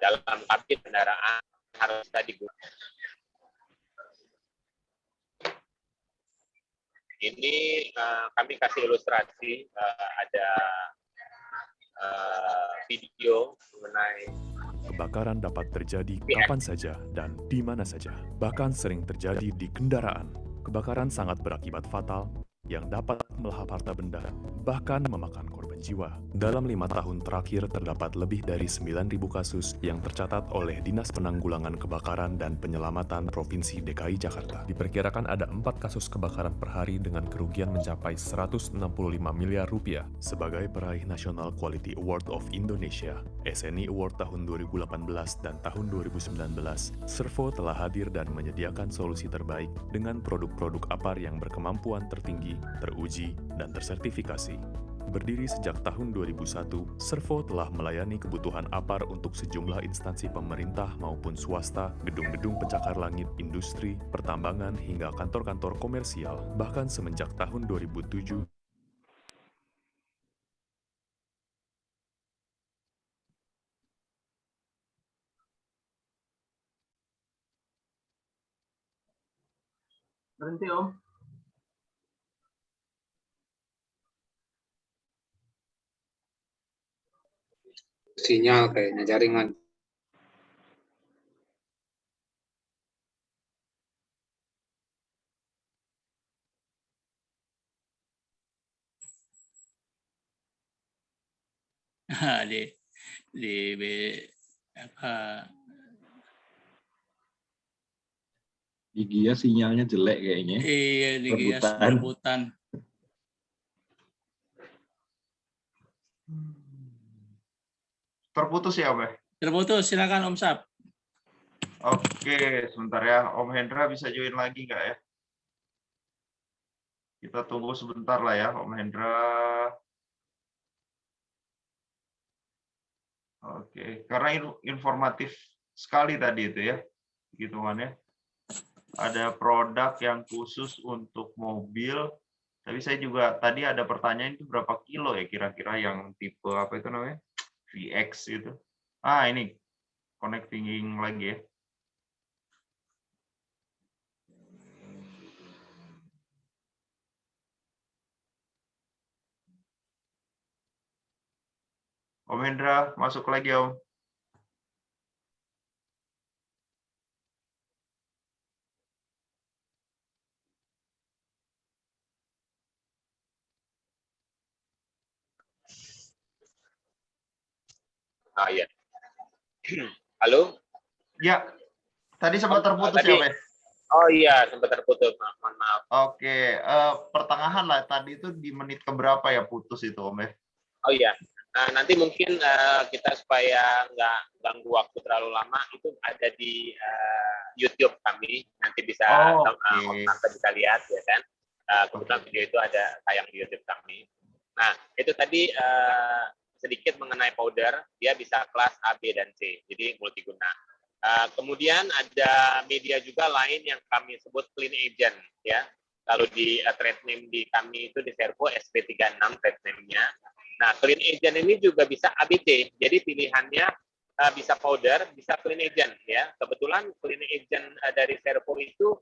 dalam kabin kendaraan harus digunakan. Ini kami kasih ilustrasi, ada video mengenai kebakaran dapat terjadi kapan saja dan di mana saja, bahkan sering terjadi di kendaraan. Kebakaran sangat berakibat fatal yang dapat melahap harta benda, bahkan memakan korban jiwa. Dalam 5 tahun terakhir terdapat lebih dari 9.000 kasus yang tercatat oleh Dinas Penanggulangan Kebakaran dan Penyelamatan Provinsi DKI Jakarta. Diperkirakan ada 4 kasus kebakaran per hari dengan kerugian mencapai 165 miliar rupiah. Sebagai peraih National Quality Award of Indonesia, SNI Award tahun 2018 dan tahun 2019, Servo telah hadir dan menyediakan solusi terbaik dengan produk-produk APAR yang berkemampuan tertinggi, teruji, dan tersertifikasi. Berdiri sejak tahun 2001, Servo telah melayani kebutuhan APAR untuk sejumlah instansi pemerintah maupun swasta, gedung-gedung pencakar langit, industri, pertambangan, hingga kantor-kantor komersial. Bahkan semenjak tahun 2007, Berhenti, Om. Sinyal kayaknya jaringan. Di Gia sinyalnya jelek kayaknya. Iya, di Gia rebutan. Terputus ya, Om? Terputus, silakan Om Sap. Oke, sebentar ya. Om Hendra bisa join lagi nggak ya? Kita tunggu sebentar lah ya, Om Hendra. Oke, karena informatif sekali tadi itu ya, hitungannya. Ada produk yang khusus untuk mobil, tapi saya juga tadi ada pertanyaan itu berapa kilo ya kira-kira yang tipe apa itu namanya? VX itu. Ini connecting lagi ya. Om Hendra, masuk lagi Om. Ya. Halo? Ya, tadi sempat terputus tadi, ya, Pak? Oh iya, sempat terputus, mohon maaf. Oke, pertengahan lah, tadi itu di menit keberapa ya putus itu, Om? Oh iya, nanti mungkin kita supaya nggak ganggu waktu terlalu lama, itu ada di YouTube kami, nanti bisa Om Tante bisa lihat, ya kan? Kebetulan video itu ada tayang di YouTube kami. Nah, itu tadi sedikit mengenai powder, dia bisa kelas A, B, dan C, jadi multiguna. Kemudian ada media juga lain yang kami sebut clean agent, ya. Kalau di trade name di kami itu di Servo SP36 trade name-nya. Nah, clean agent ini juga bisa ABC, jadi pilihannya bisa powder, bisa clean agent, ya. Kebetulan clean agent dari Servo itu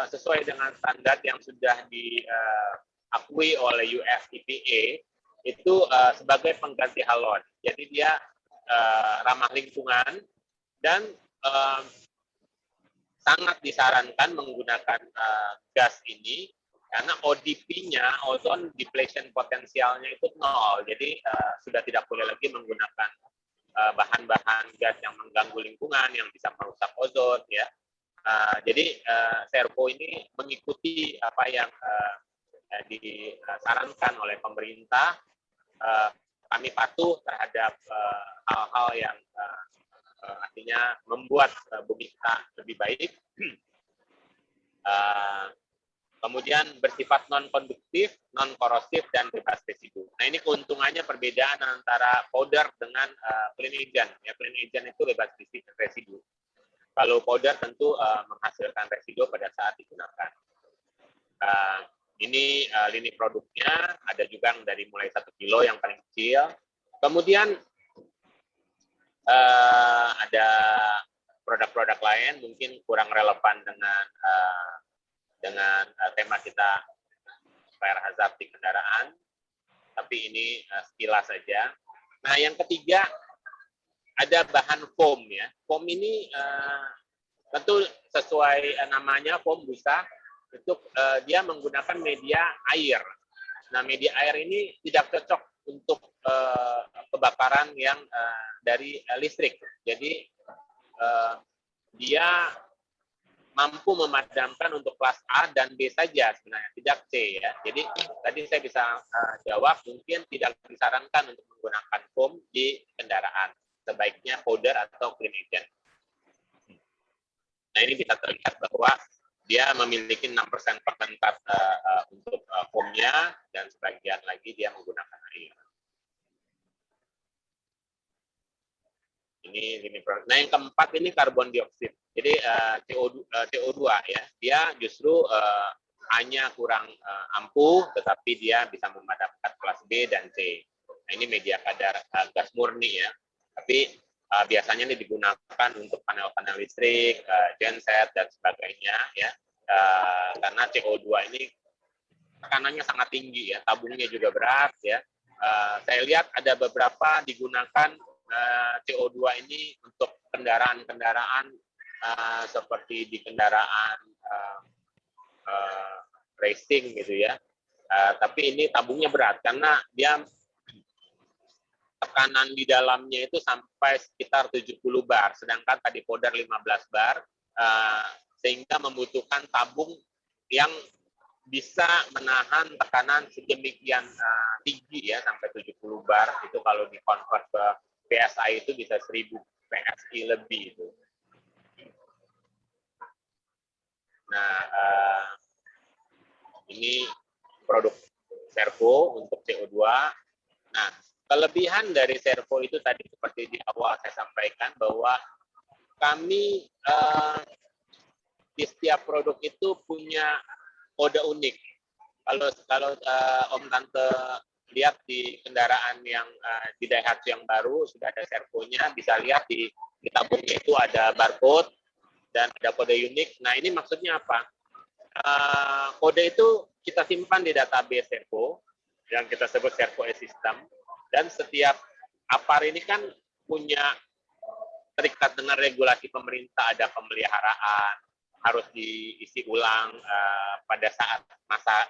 sesuai dengan standar yang sudah diakui oleh US EPA, itu sebagai pengganti halon. Jadi dia ramah lingkungan dan sangat disarankan menggunakan gas ini karena ODP-nya, ozone depletion potensialnya itu 0. Jadi sudah tidak boleh lagi menggunakan bahan-bahan gas yang mengganggu lingkungan, yang bisa merusak ozon, ya. Jadi Servo ini mengikuti apa yang disarankan oleh pemerintah. Kami patuh terhadap hal-hal yang artinya membuat bumi kita lebih baik. Kemudian bersifat non-konduktif, non-korosif, dan bebas residu. Nah, ini keuntungannya perbedaan antara powder dengan clean agent. Ya, clean agent itu bebas residu. Kalau powder tentu menghasilkan residu pada saat digunakan. Ini lini produknya, ada juga yang dari mulai 1 kilo yang paling kecil. Kemudian ada produk-produk lain mungkin kurang relevan dengan tema kita fire hazard di kendaraan, tapi ini sekilas saja. Nah, yang ketiga ada bahan foam ya. Foam ini tentu sesuai namanya foam busa, itu dia menggunakan media air. Nah, media air ini tidak cocok untuk kebakaran yang dari listrik. Jadi dia mampu memadamkan untuk kelas A dan B saja sebenarnya, tidak C ya. Jadi tadi saya bisa jawab mungkin tidak disarankan untuk menggunakan foam di kendaraan. Sebaiknya powder atau clean agent. Nah, ini bisa terlihat bahwa dia memiliki 6% persentat untuk foamnya dan sebagian lagi dia menggunakan air. Ini produk. Nah, yang keempat ini karbon dioksida. Jadi CO2 ya, dia justru A-nya kurang ampuh, tetapi dia bisa memadamkan kelas B dan C. Nah, ini media kadar gas murni ya. Tapi biasanya ini digunakan untuk panel-panel listrik, genset dan sebagainya ya. Karena CO2 ini tekanannya sangat tinggi ya, tabungnya juga berat ya. Saya lihat ada beberapa digunakan CO2 ini untuk kendaraan-kendaraan seperti di kendaraan racing gitu ya. Tapi ini tabungnya berat karena dia tekanan di dalamnya itu sampai sekitar 70 bar, sedangkan tadi powder 15 bar, sehingga membutuhkan tabung yang bisa menahan tekanan sedemikian tinggi ya, sampai 70 bar. Itu kalau dikonvert ke PSI itu bisa 1000 PSI lebih itu. Nah, ini produk servo untuk CO2. Nah, kelebihan dari servo itu tadi seperti di awal saya sampaikan bahwa kami di setiap produk itu punya kode unik. Kalau Om Tante lihat di kendaraan yang di Daihatsu yang baru sudah ada servonya, bisa lihat di tabungnya itu ada barcode dan ada kode unik. Nah, ini maksudnya apa? Kode itu kita simpan di database servo yang kita sebut servo system, dan setiap APAR ini kan punya terikat dengan regulasi pemerintah, ada pemeliharaan, harus diisi ulang pada saat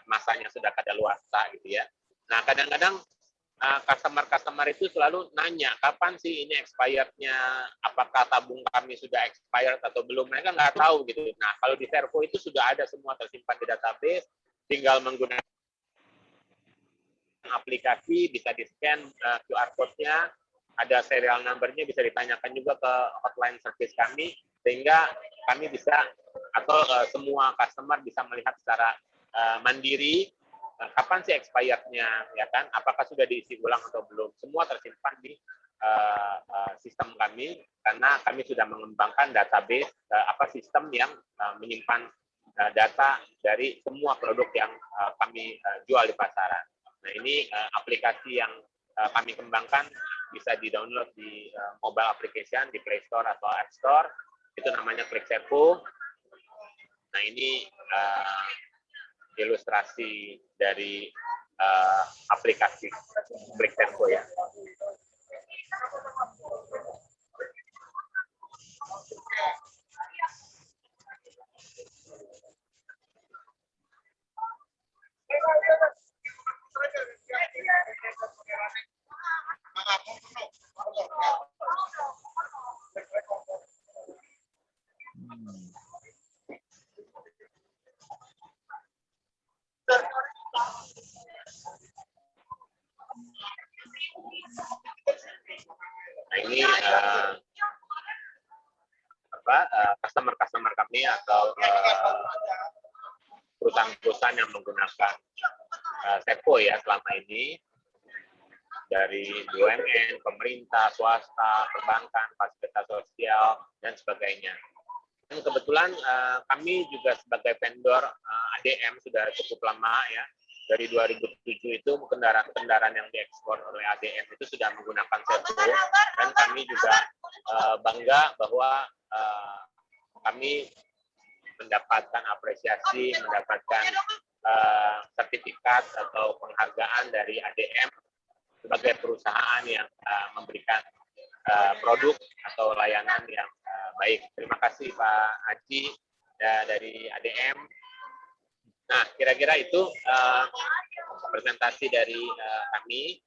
masanya sudah kadaluarsa gitu ya. Nah, kadang-kadang customer itu selalu nanya, kapan sih ini expired-nya, apakah tabung kami sudah expired atau belum, mereka nggak tahu gitu. Nah, kalau di servo itu sudah ada semua tersimpan di database, tinggal menggunakan aplikasi, bisa di-scan QR code-nya, ada serial number-nya, bisa ditanyakan juga ke hotline service kami, sehingga kami bisa, atau semua customer bisa melihat secara mandiri, kapan sih expired-nya, ya kan? Apakah sudah diisi ulang atau belum? Semua tersimpan di sistem kami, karena kami sudah mengembangkan database, sistem yang menyimpan data dari semua produk yang kami jual di pasaran. Nah, ini aplikasi yang kami kembangkan, bisa di-download di mobile application, di Play Store atau App Store. Itu namanya Klik Servo. Nah, ini ilustrasi dari aplikasi Klik Servo ya. Nah, ini customer kami atau perusahaan-perusahaan yang menggunakan servo ya selama ini, dari BUMN, pemerintah, swasta, perbankan, fasilitas sosial, dan sebagainya. Dan kebetulan kami juga sebagai vendor ADM sudah cukup lama ya, dari 2007 itu kendaraan-kendaraan yang diekspor oleh ADM itu sudah menggunakan servo, dan kami juga bangga bahwa kami mendapatkan apresiasi, mendapatkan sertifikat atau penghargaan dari ADM sebagai perusahaan yang memberikan produk atau layanan yang baik. Terima kasih Pak Haji dari ADM. Nah, kira-kira itu presentasi dari kami.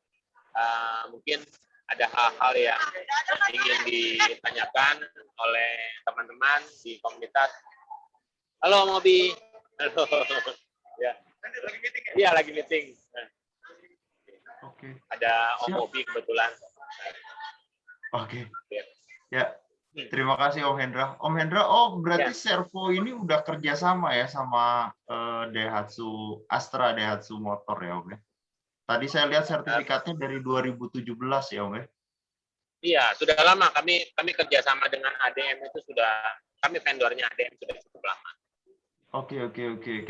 Mungkin ada hal-hal yang ingin ditanyakan oleh teman-teman di komunitas. Halo Mobi. Halo. Ya. Iya, lagi meeting. Oke. Ada Om Mobi kebetulan. Oke. Ya. Terima kasih Om Hendra. Om Hendra, berarti servo ini udah kerjasama ya sama Daihatsu, Astra Daihatsu Motor ya Om ya? Tadi saya lihat sertifikatnya dari 2017 ya Om ya? Iya, sudah lama kami kerjasama dengan ADM itu kami vendornya ADM sudah cukup lama. Oke.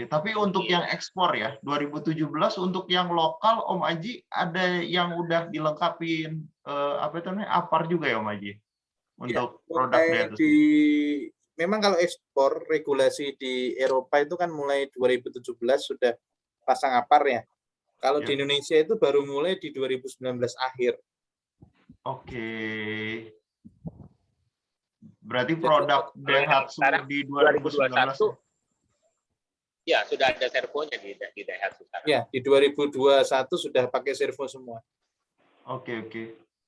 Tapi untuk yang ekspor ya, 2017 untuk yang lokal Om Aji ada yang udah dilengkapin APAR juga ya Om Aji? Untuk produk memang kalau ekspor regulasi di Eropa itu kan mulai 2017 sudah pasang APAR ya. Kalau di Indonesia itu baru mulai di 2019 akhir. Oke. Berarti produk Daihatsu di 2019 ya sudah ada servonya di Daihatsu sekarang. Ya, di 2021 sudah pakai servo semua. Oke.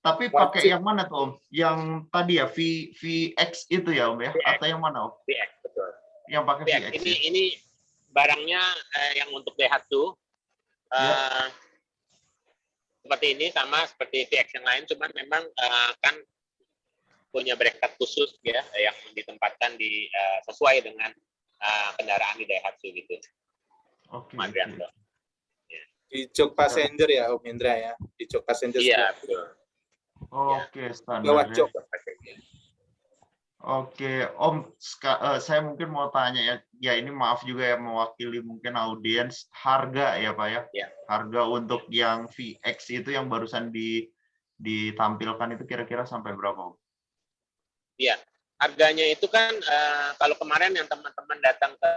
Tapi pakai yang mana tuh Om? Yang tadi ya VX itu ya Om ya? VX. Atau yang mana Om? VX betul. Yang pakai VX. Ini barangnya yang untuk Daihatsu. Seperti ini sama seperti VX yang lain, cuman memang kan punya bracket khusus ya yang ditempatkan sesuai dengan kendaraan di Daihatsu gitu. Oke. Di jok passenger ya Om Hendra ya, di jok passenger. Iya betul. Oke, standar. Bawah jok. Oke, Om, saya mungkin mau tanya ya. Ya ini maaf juga ya mewakili mungkin audiens, harga ya Pak ya. Ya. Harga untuk yang VX itu yang barusan ditampilkan itu kira-kira sampai berapa Om? Iya. Harganya itu kan kalau kemarin yang teman-teman datang ke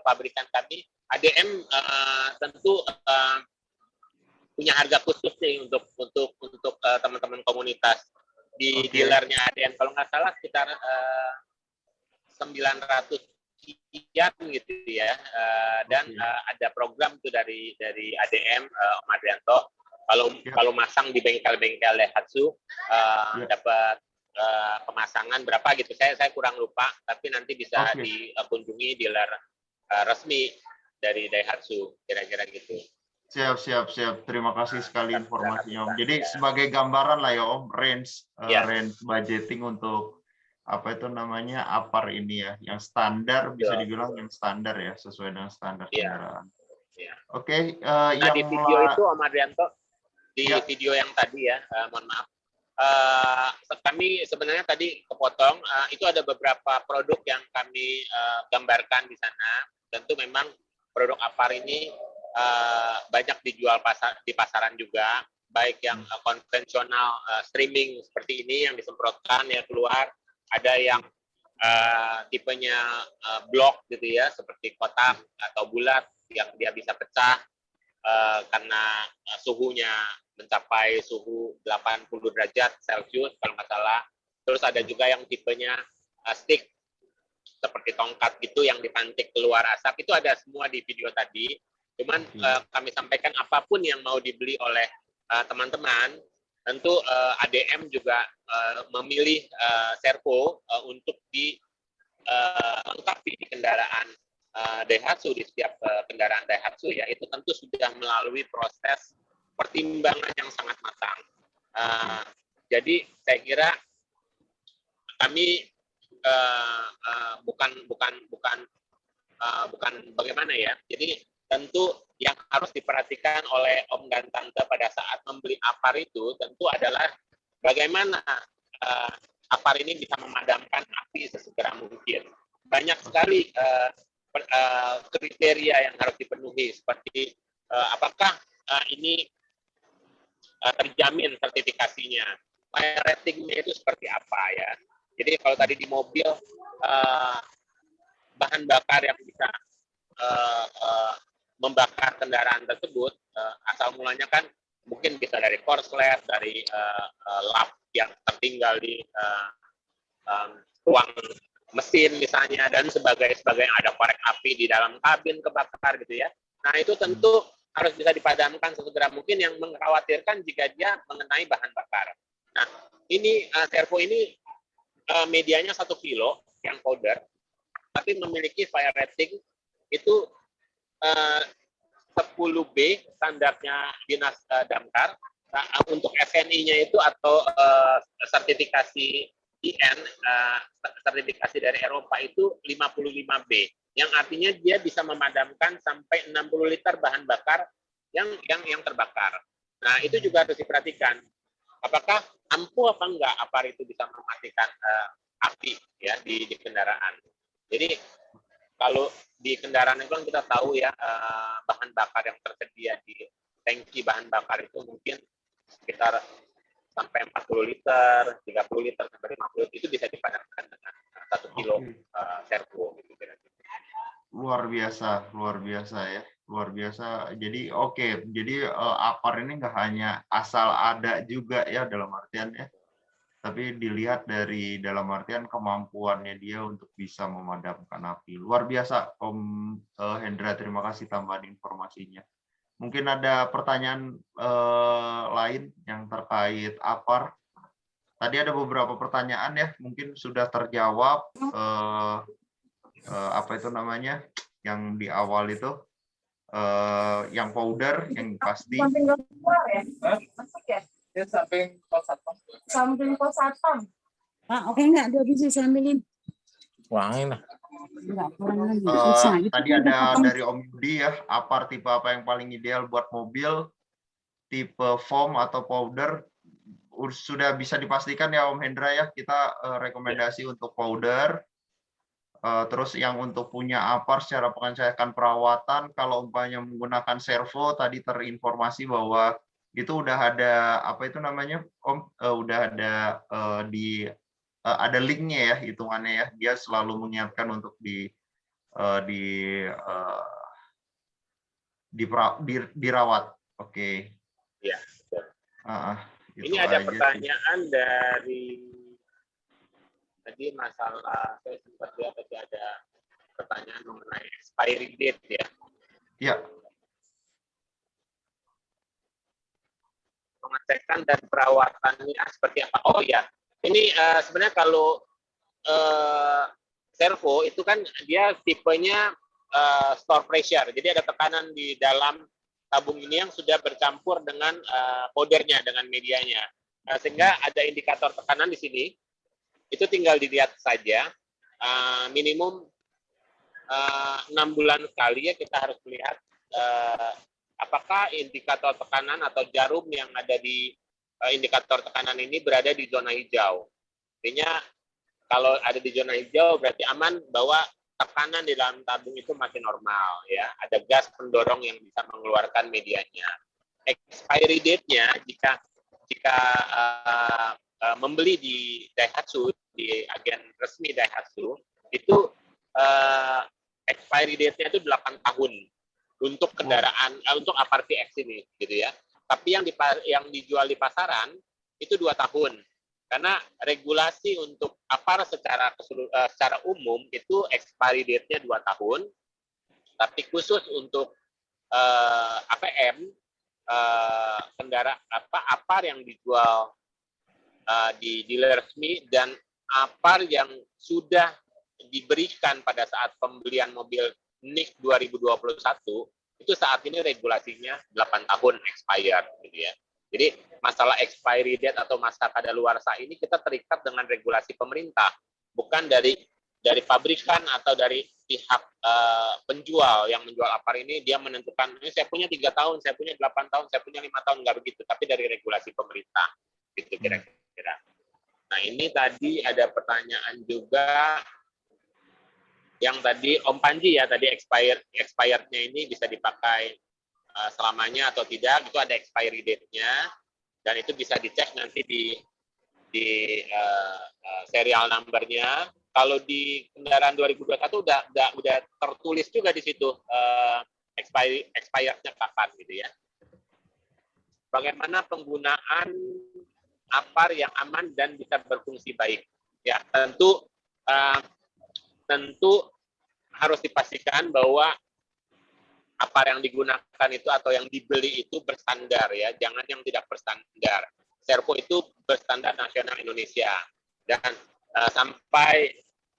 pabrikan kami, ADM tentu punya harga khusus nih untuk teman-teman komunitas di dealernya ADM. Kalau nggak salah sekitar 900 sekian gitu ya. Dan ada program tuh dari ADM Om Adrianto. Kalau masang di bengkel-bengkel Daihatsu dapat pemasangan berapa gitu, saya kurang lupa, tapi nanti bisa dikunjungi dealer resmi dari Daihatsu, kira-kira gitu. Siap. Terima kasih sekali informasinya Om. Jadi sebagai gambaran lah ya Om, range budgeting untuk APAR ini ya, yang standar bisa dibilang yang standar ya, sesuai dengan standar kendaraan. Oke, yang di video itu Om Adrianto, di video yang tadi ya, mohon maaf. Kami sebenarnya tadi kepotong, itu ada beberapa produk yang kami gambarkan di sana. Tentu memang produk APAR ini banyak dijual di pasaran juga, baik yang konvensional streaming seperti ini yang disemprotkan ya keluar, ada yang tipenya blok gitu ya, seperti kotak atau bulat yang dia bisa pecah karena suhunya mencapai suhu 80 derajat Celcius kalau nggak salah. Terus ada juga yang tipenya stick seperti tongkat gitu yang dipantik keluar asap. Itu ada semua di video tadi. Cuman kami sampaikan apapun yang mau dibeli oleh teman-teman, tentu ADM juga memilih servo untuk dilengkapi di kendaraan Daihatsu, di setiap kendaraan Daihatsu ya, itu tentu sudah melalui proses pertimbangan yang sangat matang. Jadi saya kira kami bukan bagaimana ya. Jadi tentu yang harus diperhatikan oleh Om dan Tante pada saat membeli APAR itu tentu adalah bagaimana APAR ini bisa memadamkan api sesegera mungkin. Banyak sekali kriteria yang harus dipenuhi, seperti apakah ini terjamin sertifikasinya, fire ratingnya itu seperti apa ya. Jadi kalau tadi di mobil bahan bakar yang bisa membakar kendaraan tersebut, asal mulanya kan mungkin bisa dari korslet, dari lap yang tertinggal di ruang mesin misalnya, dan sebagainya, ada korek api di dalam kabin kebakar gitu ya. Nah itu tentu harus bisa dipadamkan sesegera mungkin, yang mengkhawatirkan jika dia mengenai bahan bakar. Nah ini servo ini medianya 1 kilo yang powder, tapi memiliki fire rating itu 10B standarnya Dinas Damkar. Untuk FNI-nya itu atau sertifikasi IN, sertifikasi dari Eropa itu 55B, yang artinya dia bisa memadamkan sampai 60 liter bahan bakar yang terbakar. Nah itu juga harus diperhatikan, apakah ampuh apa enggak APAR itu bisa mematikan api ya di kendaraan. Jadi kalau di kendaraan itu kan kita tahu ya, bahan bakar yang tersedia di tangki bahan bakar itu mungkin sekitar sampai 40 liter, 30 liter, sampai 50 liter, itu bisa dipadamkan dengan 1 kilo servo. Luar biasa ya, luar biasa. Jadi jadi APAR ini nggak hanya asal ada juga ya, dalam artian ya, tapi dilihat dari dalam artian kemampuannya dia untuk bisa memadamkan api. Luar biasa, Om Hendra, terima kasih tambahan informasinya. Mungkin ada pertanyaan lain yang terkait APAR. Tadi ada beberapa pertanyaan ya, mungkin sudah terjawab. Apa itu namanya? Yang di awal itu, yang powder, yang pasti. Samping keluar ya? Masuk ya? Dia samping pos satpam. Samping pos satpam. Oke enggak, 2 biji saya ambilin. Wangi lah. Tadi ada dari Om Yudi ya, APAR tipe apa yang paling ideal buat mobil, tipe foam atau powder, sudah bisa dipastikan ya Om Hendra ya, kita rekomendasi untuk powder. Terus yang untuk punya APAR secara pengecekan perawatan, kalau umpamanya menggunakan servo, tadi terinformasi bahwa itu udah ada apa itu namanya Om, udah ada ada linknya ya, hitungannya ya, dia selalu mengingatkan untuk dirawat. Oke. Iya. Ini ada pertanyaan sih dari tadi masalah, saya sempat lihat tadi ada pertanyaan mengenai expiry date ya. Iya. Pengecekan dan perawatannya seperti apa? Oh ya, ini sebenarnya kalau servo itu kan dia tipenya store pressure, jadi ada tekanan di dalam tabung ini yang sudah bercampur dengan powdernya, dengan medianya, sehingga ada indikator tekanan di sini. Itu tinggal dilihat saja, minimum 6 bulan sekali ya kita harus melihat apakah indikator tekanan atau jarum yang ada di indikator tekanan ini berada di zona hijau. Artinya kalau ada di zona hijau berarti aman bahwa tekanan di dalam tabung itu masih normal ya. Ada gas pendorong yang bisa mengeluarkan medianya. Expiry date-nya jika membeli di Daihatsu, di agen resmi Daihatsu, itu expiry date-nya itu 8 tahun untuk kendaraan, untuk APAR PX ini, gitu ya. Tapi yang dijual di pasaran itu 2 tahun, karena regulasi untuk APAR secara umum itu expiry date-nya 2 tahun, tapi khusus untuk APM, APAR yang dijual di dealer resmi dan APAR yang sudah diberikan pada saat pembelian mobil NIK 2021 itu saat ini regulasinya 8 tahun expired gitu ya. Jadi masalah expiry date atau masa kadaluarsa ini kita terikat dengan regulasi pemerintah, bukan dari pabrikan atau dari pihak penjual yang menjual APAR ini dia menentukan ini saya punya 3 tahun, saya punya 8 tahun, saya punya 5 tahun, enggak begitu, tapi dari regulasi pemerintah gitu kira-kira. Nah, ini tadi ada pertanyaan juga yang tadi Om Panji ya, tadi expirednya ini bisa dipakai selamanya atau tidak, itu ada expiry date-nya, dan itu bisa dicek nanti di serial number-nya. Kalau di kendaraan 2021 udah tertulis juga di situ expirednya kapan gitu ya. Bagaimana penggunaan APAR yang aman dan bisa berfungsi baik? Ya, tentu harus dipastikan bahwa APAR yang digunakan itu atau yang dibeli itu berstandar ya, jangan yang tidak berstandar. Servo itu berstandar nasional Indonesia, dan sampai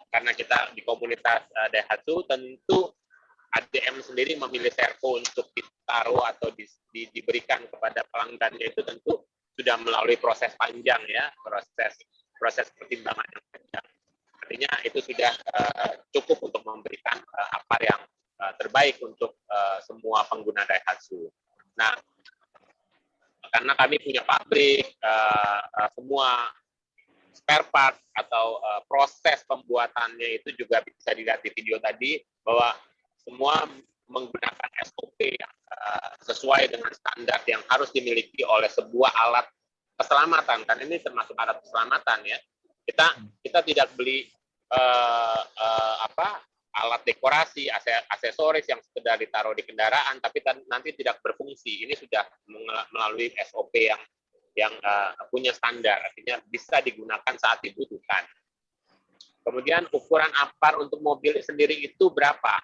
karena kita di komunitas Daihatsu, tentu ADM sendiri memilih servo untuk ditaruh atau diberikan kepada pelanggannya itu tentu sudah melalui proses panjang ya, proses pertimbangan yang panjang. Artinya itu sudah cukup untuk memberikan APAR yang terbaik untuk semua pengguna Daihatsu. Nah, karena kami punya pabrik, semua spare part atau proses pembuatannya itu juga bisa dilihat di video tadi, bahwa semua menggunakan SOP yang sesuai dengan standar yang harus dimiliki oleh sebuah alat keselamatan. Kan ini termasuk alat keselamatan ya. Kita tidak beli alat dekorasi, aksesoris yang sekedar ditaruh di kendaraan tapi nanti tidak berfungsi. Ini sudah melalui SOP yang punya standar, artinya bisa digunakan saat dibutuhkan. Kemudian ukuran APAR untuk mobil sendiri itu berapa?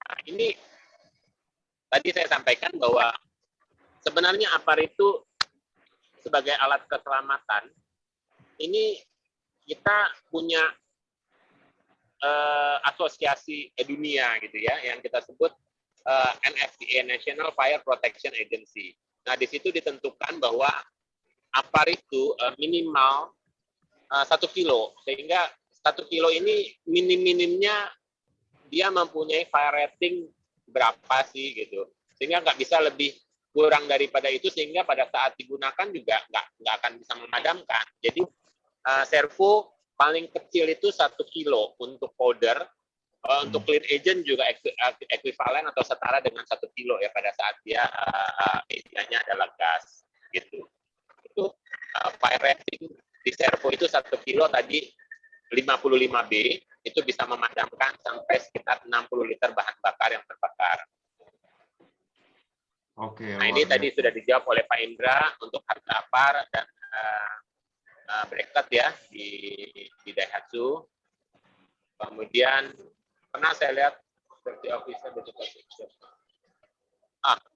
Nah, ini tadi saya sampaikan bahwa sebenarnya APAR itu sebagai alat keselamatan, ini kita punya asosiasi dunia gitu ya, yang kita sebut NFPA, National Fire Protection Agency. Nah, di situ ditentukan bahwa APAR itu minimal 1 kilo, sehingga 1 kilo ini minim-minimnya dia mempunyai fire rating berapa sih gitu, sehingga nggak bisa lebih kurang daripada itu, sehingga pada saat digunakan juga nggak akan bisa memadamkan. Jadi servo paling kecil itu 1 kilo untuk powder, untuk clean agent juga ekuivalen atau setara dengan 1 kilo ya pada saat dia medianya adalah gas gitu. Itu fire rating di servo itu 1 kilo tadi 55B, itu bisa memadamkan sampai sekitar 60 liter bahan bakar yang terbakar. Oke. Nah ini tadi sudah dijawab oleh Pak Indra untuk harga APAR dan bracket ya di Daihatsu. Kemudian pernah saya lihat seperti officer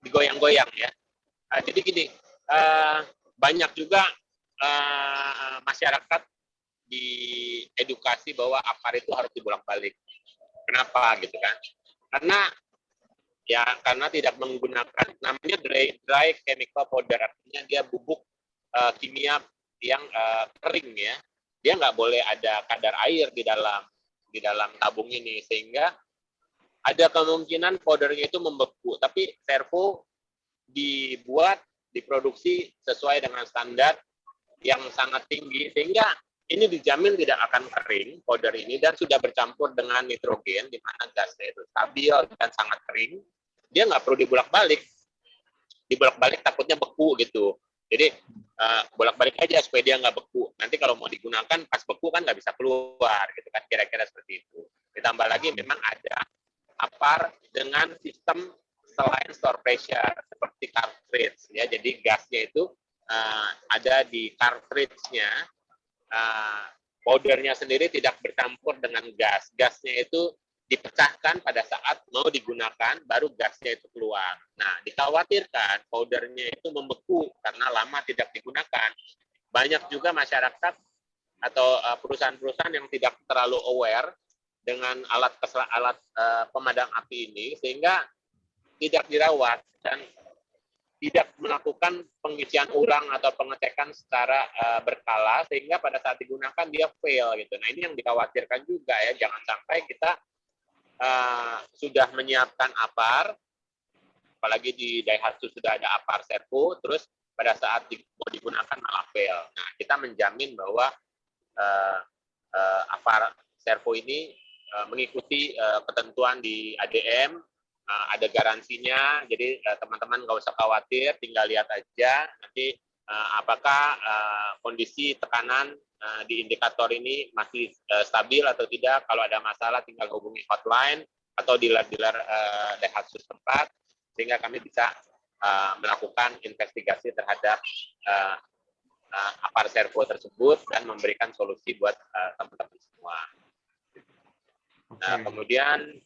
digoyang-goyang ya. Jadi gini, banyak juga masyarakat diedukasi bahwa APAR itu harus dibolak-balik. Kenapa gitu kan? Karena tidak menggunakan namanya dry chemical powder, artinya dia bubuk kimia yang kering ya, dia nggak boleh ada kadar air di dalam tabung ini, sehingga ada kemungkinan powdernya itu membeku. Tapi servo diproduksi sesuai dengan standar yang sangat tinggi, sehingga ini dijamin tidak akan kering powder ini, dan sudah bercampur dengan nitrogen di mana gasnya itu stabil dan sangat kering. Dia nggak perlu dibolak-balik takutnya beku gitu. Jadi bolak-balik aja supaya dia nggak beku. Nanti kalau mau digunakan pas beku kan nggak bisa keluar gitu kan, kira-kira seperti itu. Ditambah lagi memang ada APAR dengan sistem selain store pressure seperti cartridge ya. Jadi gasnya itu ada di cartridge-nya. Powdernya sendiri tidak bercampur dengan gas. Gasnya itu dipecahkan pada saat mau digunakan, baru gasnya itu keluar. Nah, dikhawatirkan powdernya itu membeku karena lama tidak digunakan. Banyak juga masyarakat atau perusahaan-perusahaan yang tidak terlalu aware dengan alat pemadam api ini, sehingga tidak dirawat dan tidak melakukan pengisian ulang atau pengecekan secara berkala, sehingga pada saat digunakan dia fail gitu. Nah, ini yang dikhawatirkan juga ya, jangan sampai kita sudah menyiapkan APAR, apalagi di Daihatsu sudah ada APAR servo, terus pada saat mau digunakan malah fail. Nah, kita menjamin bahwa APAR servo ini mengikuti ketentuan di ADM ada garansinya, jadi teman-teman nggak usah khawatir, tinggal lihat aja nanti apakah kondisi tekanan di indikator ini masih stabil atau tidak. Kalau ada masalah tinggal hubungi hotline atau dealer-dealer Daihatsu setempat, sehingga kami bisa melakukan investigasi terhadap Abarth servo tersebut dan memberikan solusi buat teman-teman semua. Nah, kemudian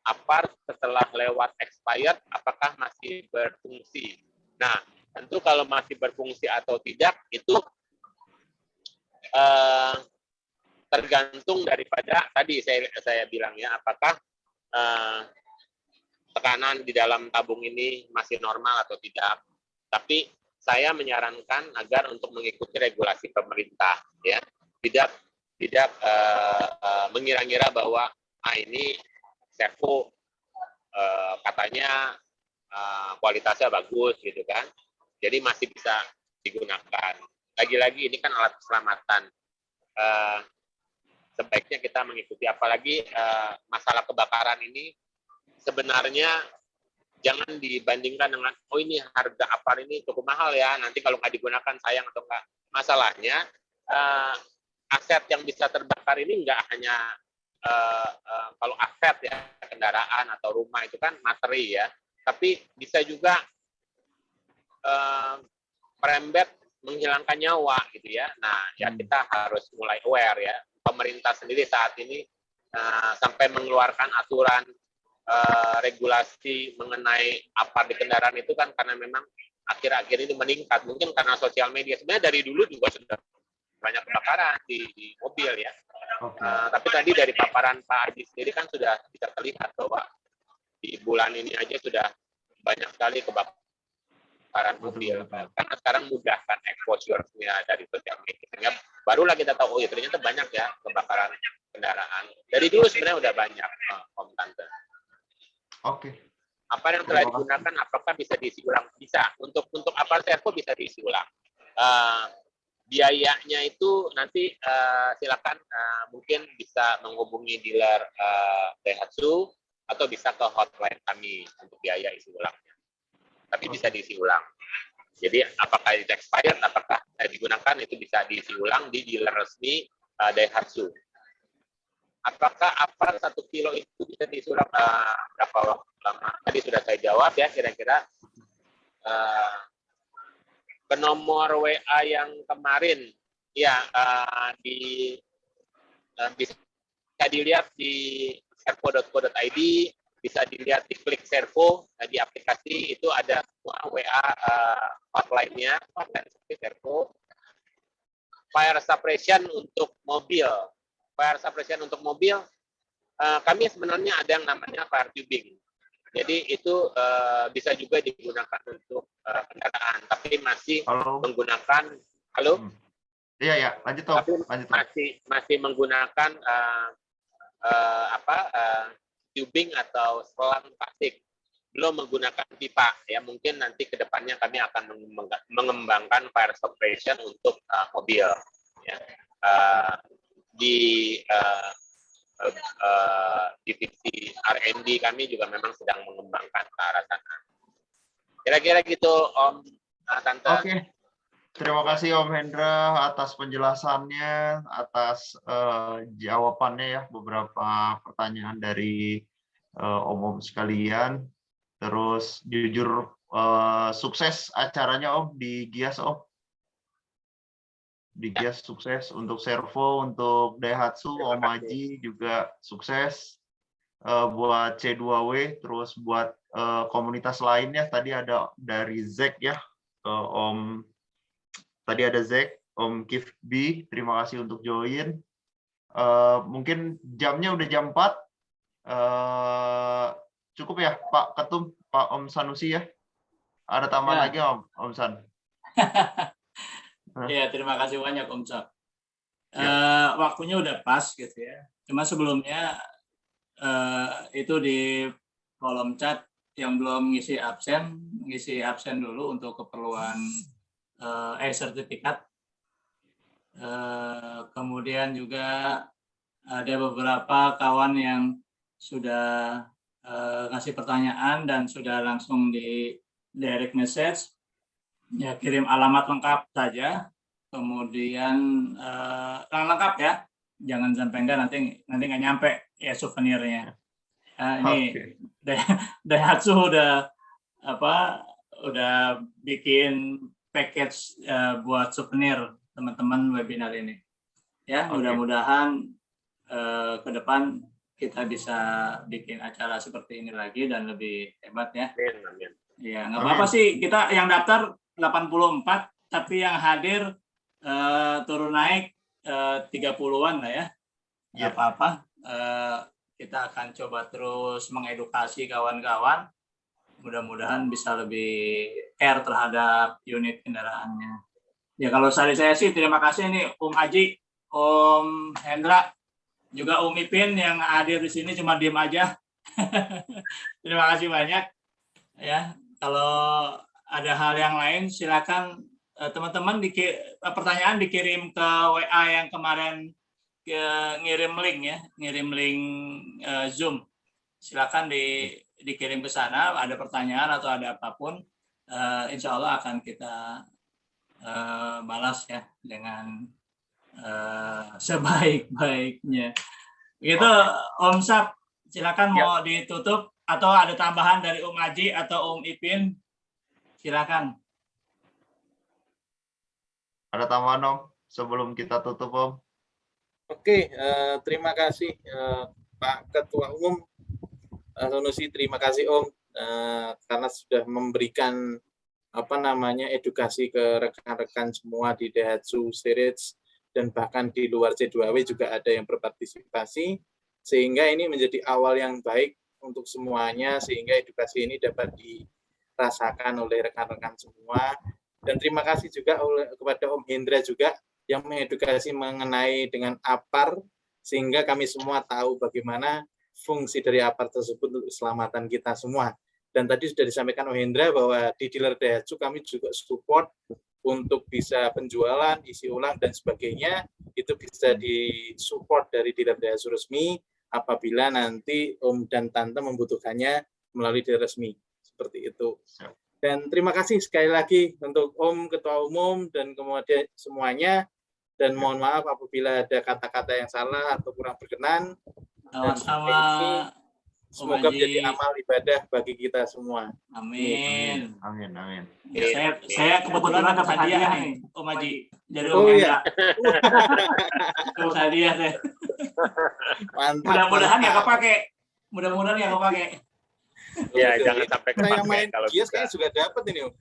Abarth setelah lewat expired, apakah masih berfungsi? Nah, tentu kalau masih berfungsi atau tidak, itu tergantung daripada tadi saya bilang ya, apakah tekanan di dalam tabung ini masih normal atau tidak. Tapi saya menyarankan agar untuk mengikuti regulasi pemerintah, ya, tidak mengira-ngira bahwa ini servo katanya kualitasnya bagus gitu kan, jadi masih bisa digunakan. Lagi-lagi ini kan alat keselamatan, sebaiknya kita mengikuti. Apalagi masalah kebakaran ini sebenarnya jangan dibandingkan dengan ini harga Abarth ini cukup mahal ya, nanti kalau nggak digunakan sayang atau enggak. Masalahnya aset yang bisa terbakar ini nggak hanya kalau aset ya, kendaraan atau rumah itu kan materi ya, tapi bisa juga merembet menghilangkan nyawa gitu ya. Nah, ya kita harus mulai aware ya. Pemerintah sendiri saat ini sampai mengeluarkan aturan regulasi mengenai Abarth di kendaraan itu kan karena memang akhir-akhir ini meningkat. Mungkin karena sosial media. Sebenarnya dari dulu juga sudah banyak kebakaran di mobil ya. Tapi tadi dari paparan Pak Aji sendiri kan sudah bisa terlihat bahwa di bulan ini aja sudah banyak sekali kebakaran mobil. Karena sekarang mudah kan exposure-nya dari sosial media. Sehingga barulah kita tahu, oh ya ternyata banyak ya kebakaran kendaraan. Dari dulu sebenarnya udah banyak, Om Tante. Oke. Apa yang telah digunakan, apakah bisa diisi ulang? Bisa. Untuk Abarth servo bisa diisi ulang. Biayanya itu nanti silakan mungkin bisa menghubungi dealer Daihatsu atau bisa ke hotline kami untuk biaya isi ulangnya. Tapi bisa diisi ulang. Jadi apakah itu expired, apakah digunakan, itu bisa diisi ulang di dealer resmi Daihatsu. Apakah Abarth 1 kilo itu bisa diisi ulang berapa waktu lama? Tadi sudah saya jawab ya, kira-kira ke nomor WA yang kemarin ya, bisa dilihat di servo.co.id, bisa dilihat di Klik Servo, di aplikasi itu ada semua WA hotline-nya, hotline servo. Fire suppression untuk mobil, kami sebenarnya ada yang namanya fire tubing. Jadi itu bisa juga digunakan untuk kendaraan, tapi masih menggunakan Iya, lanjut Om. Masih menggunakan tubing atau selang plastik, belum menggunakan pipa ya. Mungkin nanti ke depannya kami akan mengembangkan fire suppression untuk mobil ya. Di divisi R&D kami juga memang sedang mengembangkan ke arah sana. Kira-kira gitu Om Tante. Oke. Terima kasih Om Hendra atas penjelasannya, atas jawabannya ya beberapa pertanyaan dari Om sekalian. Terus jujur sukses acaranya Om di Gias Om. Di Gias sukses untuk servo, untuk Daihatsu, Om Aji juga sukses. Buat C2W, terus buat komunitas lainnya tadi ada dari Zek ya, Om tadi ada Zek, Om Kifbi, terima kasih untuk join. Mungkin jamnya udah jam 4. Cukup ya Pak Ketum, Pak Om Sanusi ya? Ada tambahan lagi Om San? Iya, terima kasih banyak Om Cap. Waktunya udah pas gitu ya. Cuma sebelumnya itu di kolom chat yang belum ngisi absen dulu untuk keperluan sertifikat. Kemudian juga ada beberapa kawan yang sudah ngasih pertanyaan dan sudah langsung di direct message, ya kirim alamat lengkap saja, kemudian lengkap ya, jangan sampai enggak nanti nggak nyampe ya souvenirnya. Ini Daihatsu udah bikin package buat souvenir teman-teman webinar ini. Ya, mudah-mudahan ke depan kita bisa bikin acara seperti ini lagi dan lebih hebat ya. Amin. Ya, nggak apa-apa sih, kita yang daftar 84, tapi yang hadir turun naik 30-an lah ya. Nggak apa-apa. Kita akan coba terus mengedukasi kawan-kawan. Mudah-mudahan bisa lebih care terhadap unit kendaraannya. Ya, kalau dari saya sih terima kasih nih Om Aji, Om Hendra, juga Om Ipin yang hadir di sini cuma diem aja. Terima kasih banyak. Ya, kalau ada hal yang lain silakan teman-teman pertanyaan dikirim ke WA yang kemarin ngirim link Zoom. Silakan dikirim ke sana. Ada pertanyaan atau ada apapun, insya Allah akan kita balas ya dengan sebaik-baiknya. Begitu, Om Sap, silakan mau ditutup atau ada tambahan dari Om Aji atau Om Ipin, silakan. Ada tambahan Om sebelum kita tutup Om? Oke, terima kasih Pak Ketua Umum Sanusi, terima kasih Om karena sudah memberikan edukasi ke rekan-rekan semua di Daihatsu Series dan bahkan di luar C2W juga ada yang berpartisipasi, sehingga ini menjadi awal yang baik untuk semuanya, sehingga edukasi ini dapat dirasakan oleh rekan-rekan semua. Dan terima kasih juga kepada Om Hendra juga yang mengedukasi mengenai dengan APAR, sehingga kami semua tahu bagaimana fungsi dari APAR tersebut untuk keselamatan kita semua. Dan tadi sudah disampaikan Om Hendra bahwa di dealer Daihatsu kami juga support untuk bisa penjualan, isi ulang, dan sebagainya, itu bisa disupport dari dealer Daihatsu resmi apabila nanti Om dan Tante membutuhkannya melalui dealer resmi. Seperti itu. Dan terima kasih sekali lagi untuk Om Ketua Umum dan kemudian semuanya. Dan mohon maaf apabila ada kata-kata yang salah atau kurang berkenan. Dan semoga menjadi amal ibadah bagi kita semua. Amin. Amin. Saya kebetulan dapat hadiah nih, Om Aji. Dari Om iya. Dapat hadiah saya. Mantap. Mudah-mudahan ya kepake. Mudah-mudahan ya kepake. Ya, jangan sampai saya kepake main kalau Gias bisa. kayaknya juga dapat ini Om.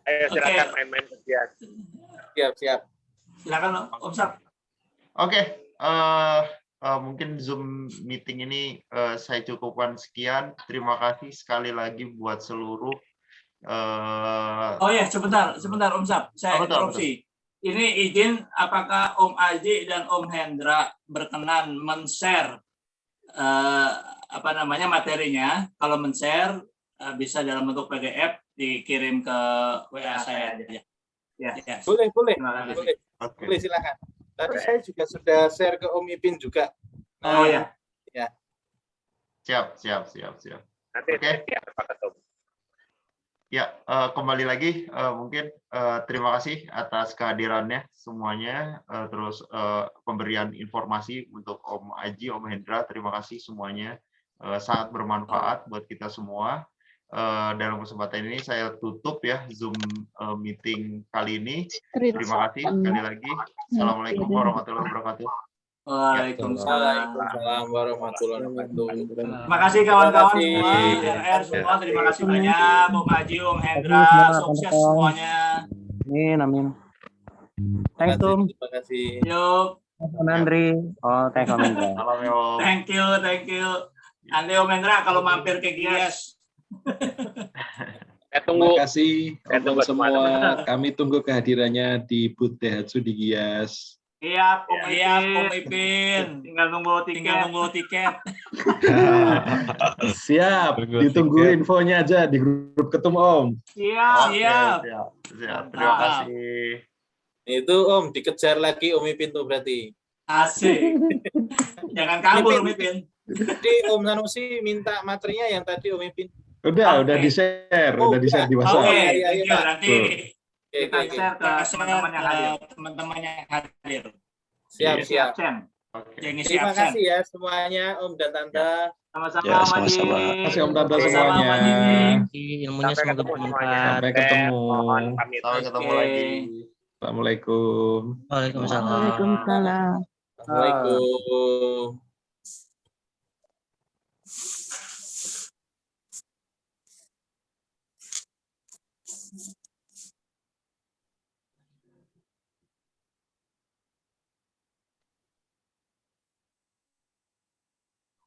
Ayo silakan main-main ke Gias. Siap. Silakan Om Sap. Oke, mungkin Zoom meeting ini saya cukupkan sekian. Terima kasih sekali lagi buat seluruh. Oh ya, sebentar Om Sap, saya interupsi. Ini izin, apakah Om Aji dan Om Hendra berkenan men-share materinya? Kalau men-share bisa dalam bentuk PDF dikirim ke WA saya aja. Ya. Boleh. Oke. Boleh, silakan. Tadi saya juga sudah share ke Om Ipin juga. Oh ya. Ya. Siap. Nanti Pak Ketum. Ya, kembali lagi mungkin terima kasih atas kehadirannya semuanya, terus pemberian informasi untuk Om Aji, Om Hendra, terima kasih semuanya, sangat bermanfaat buat kita semua. Dalam kesempatan ini saya tutup ya Zoom meeting kali ini. Terima kasih sekali lagi. Assalamualaikum warahmatullahi wabarakatuh. Waalaikumsalam warahmatullahi wabarakatuh. Terima kasih kawan-kawan semua, RR semua, terima kasih banyak, Om Aji, Om Hendra, sukses semuanya. Amin. Thanks, Om. Terima kasih. Yuk. Om Andri. Oh, thanks, Om Hendra. Thank you. Nanti Om Hendra kalau mampir ke Gias. Terima kasih semua. Kami tunggu kehadirannya di booth Daihatsu di Gias. Siap, Om Ipin. Tinggal nunggu tiket. Siap. Ditunggu infonya aja di grup Ketum Om. Siap. Terima kasih. Itu Om, dikejar lagi Om Ipin tuh berarti. Asik. Jangan kabur, Mipin. Jadi Om Sanusi minta materinya yang tadi Om Ipin. Udah di-share, udah di-share di WhatsApp. Oke, iya, thank you. iya. Nanti kita Oke. share ke teman-teman yang hadir. Teman-teman yang hadir. Siap, Ngisi siap. absen. Yang ngisi Terima absen. kasih ya semuanya Om dan Tante. Sama-sama, Ya, Mas sama-sama. Adi. Terima kasih Om Tante Sama-sama, semuanya. Mas Adi. Ilmunya semoga bermanfaat. Sampai ketemu. Sampai ketemu Oke. lagi. Assalamualaikum. Waalaikumsalam. Waalaikumsalam. Assalamualaikum.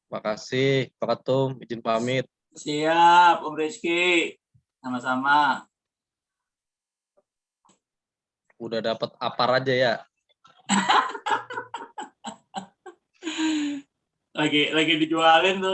Makasih, Pak Ketum, izin pamit. Siap, Om Rizky. Sama-sama. Udah dapat apar aja ya. Lagi dijualin tuh.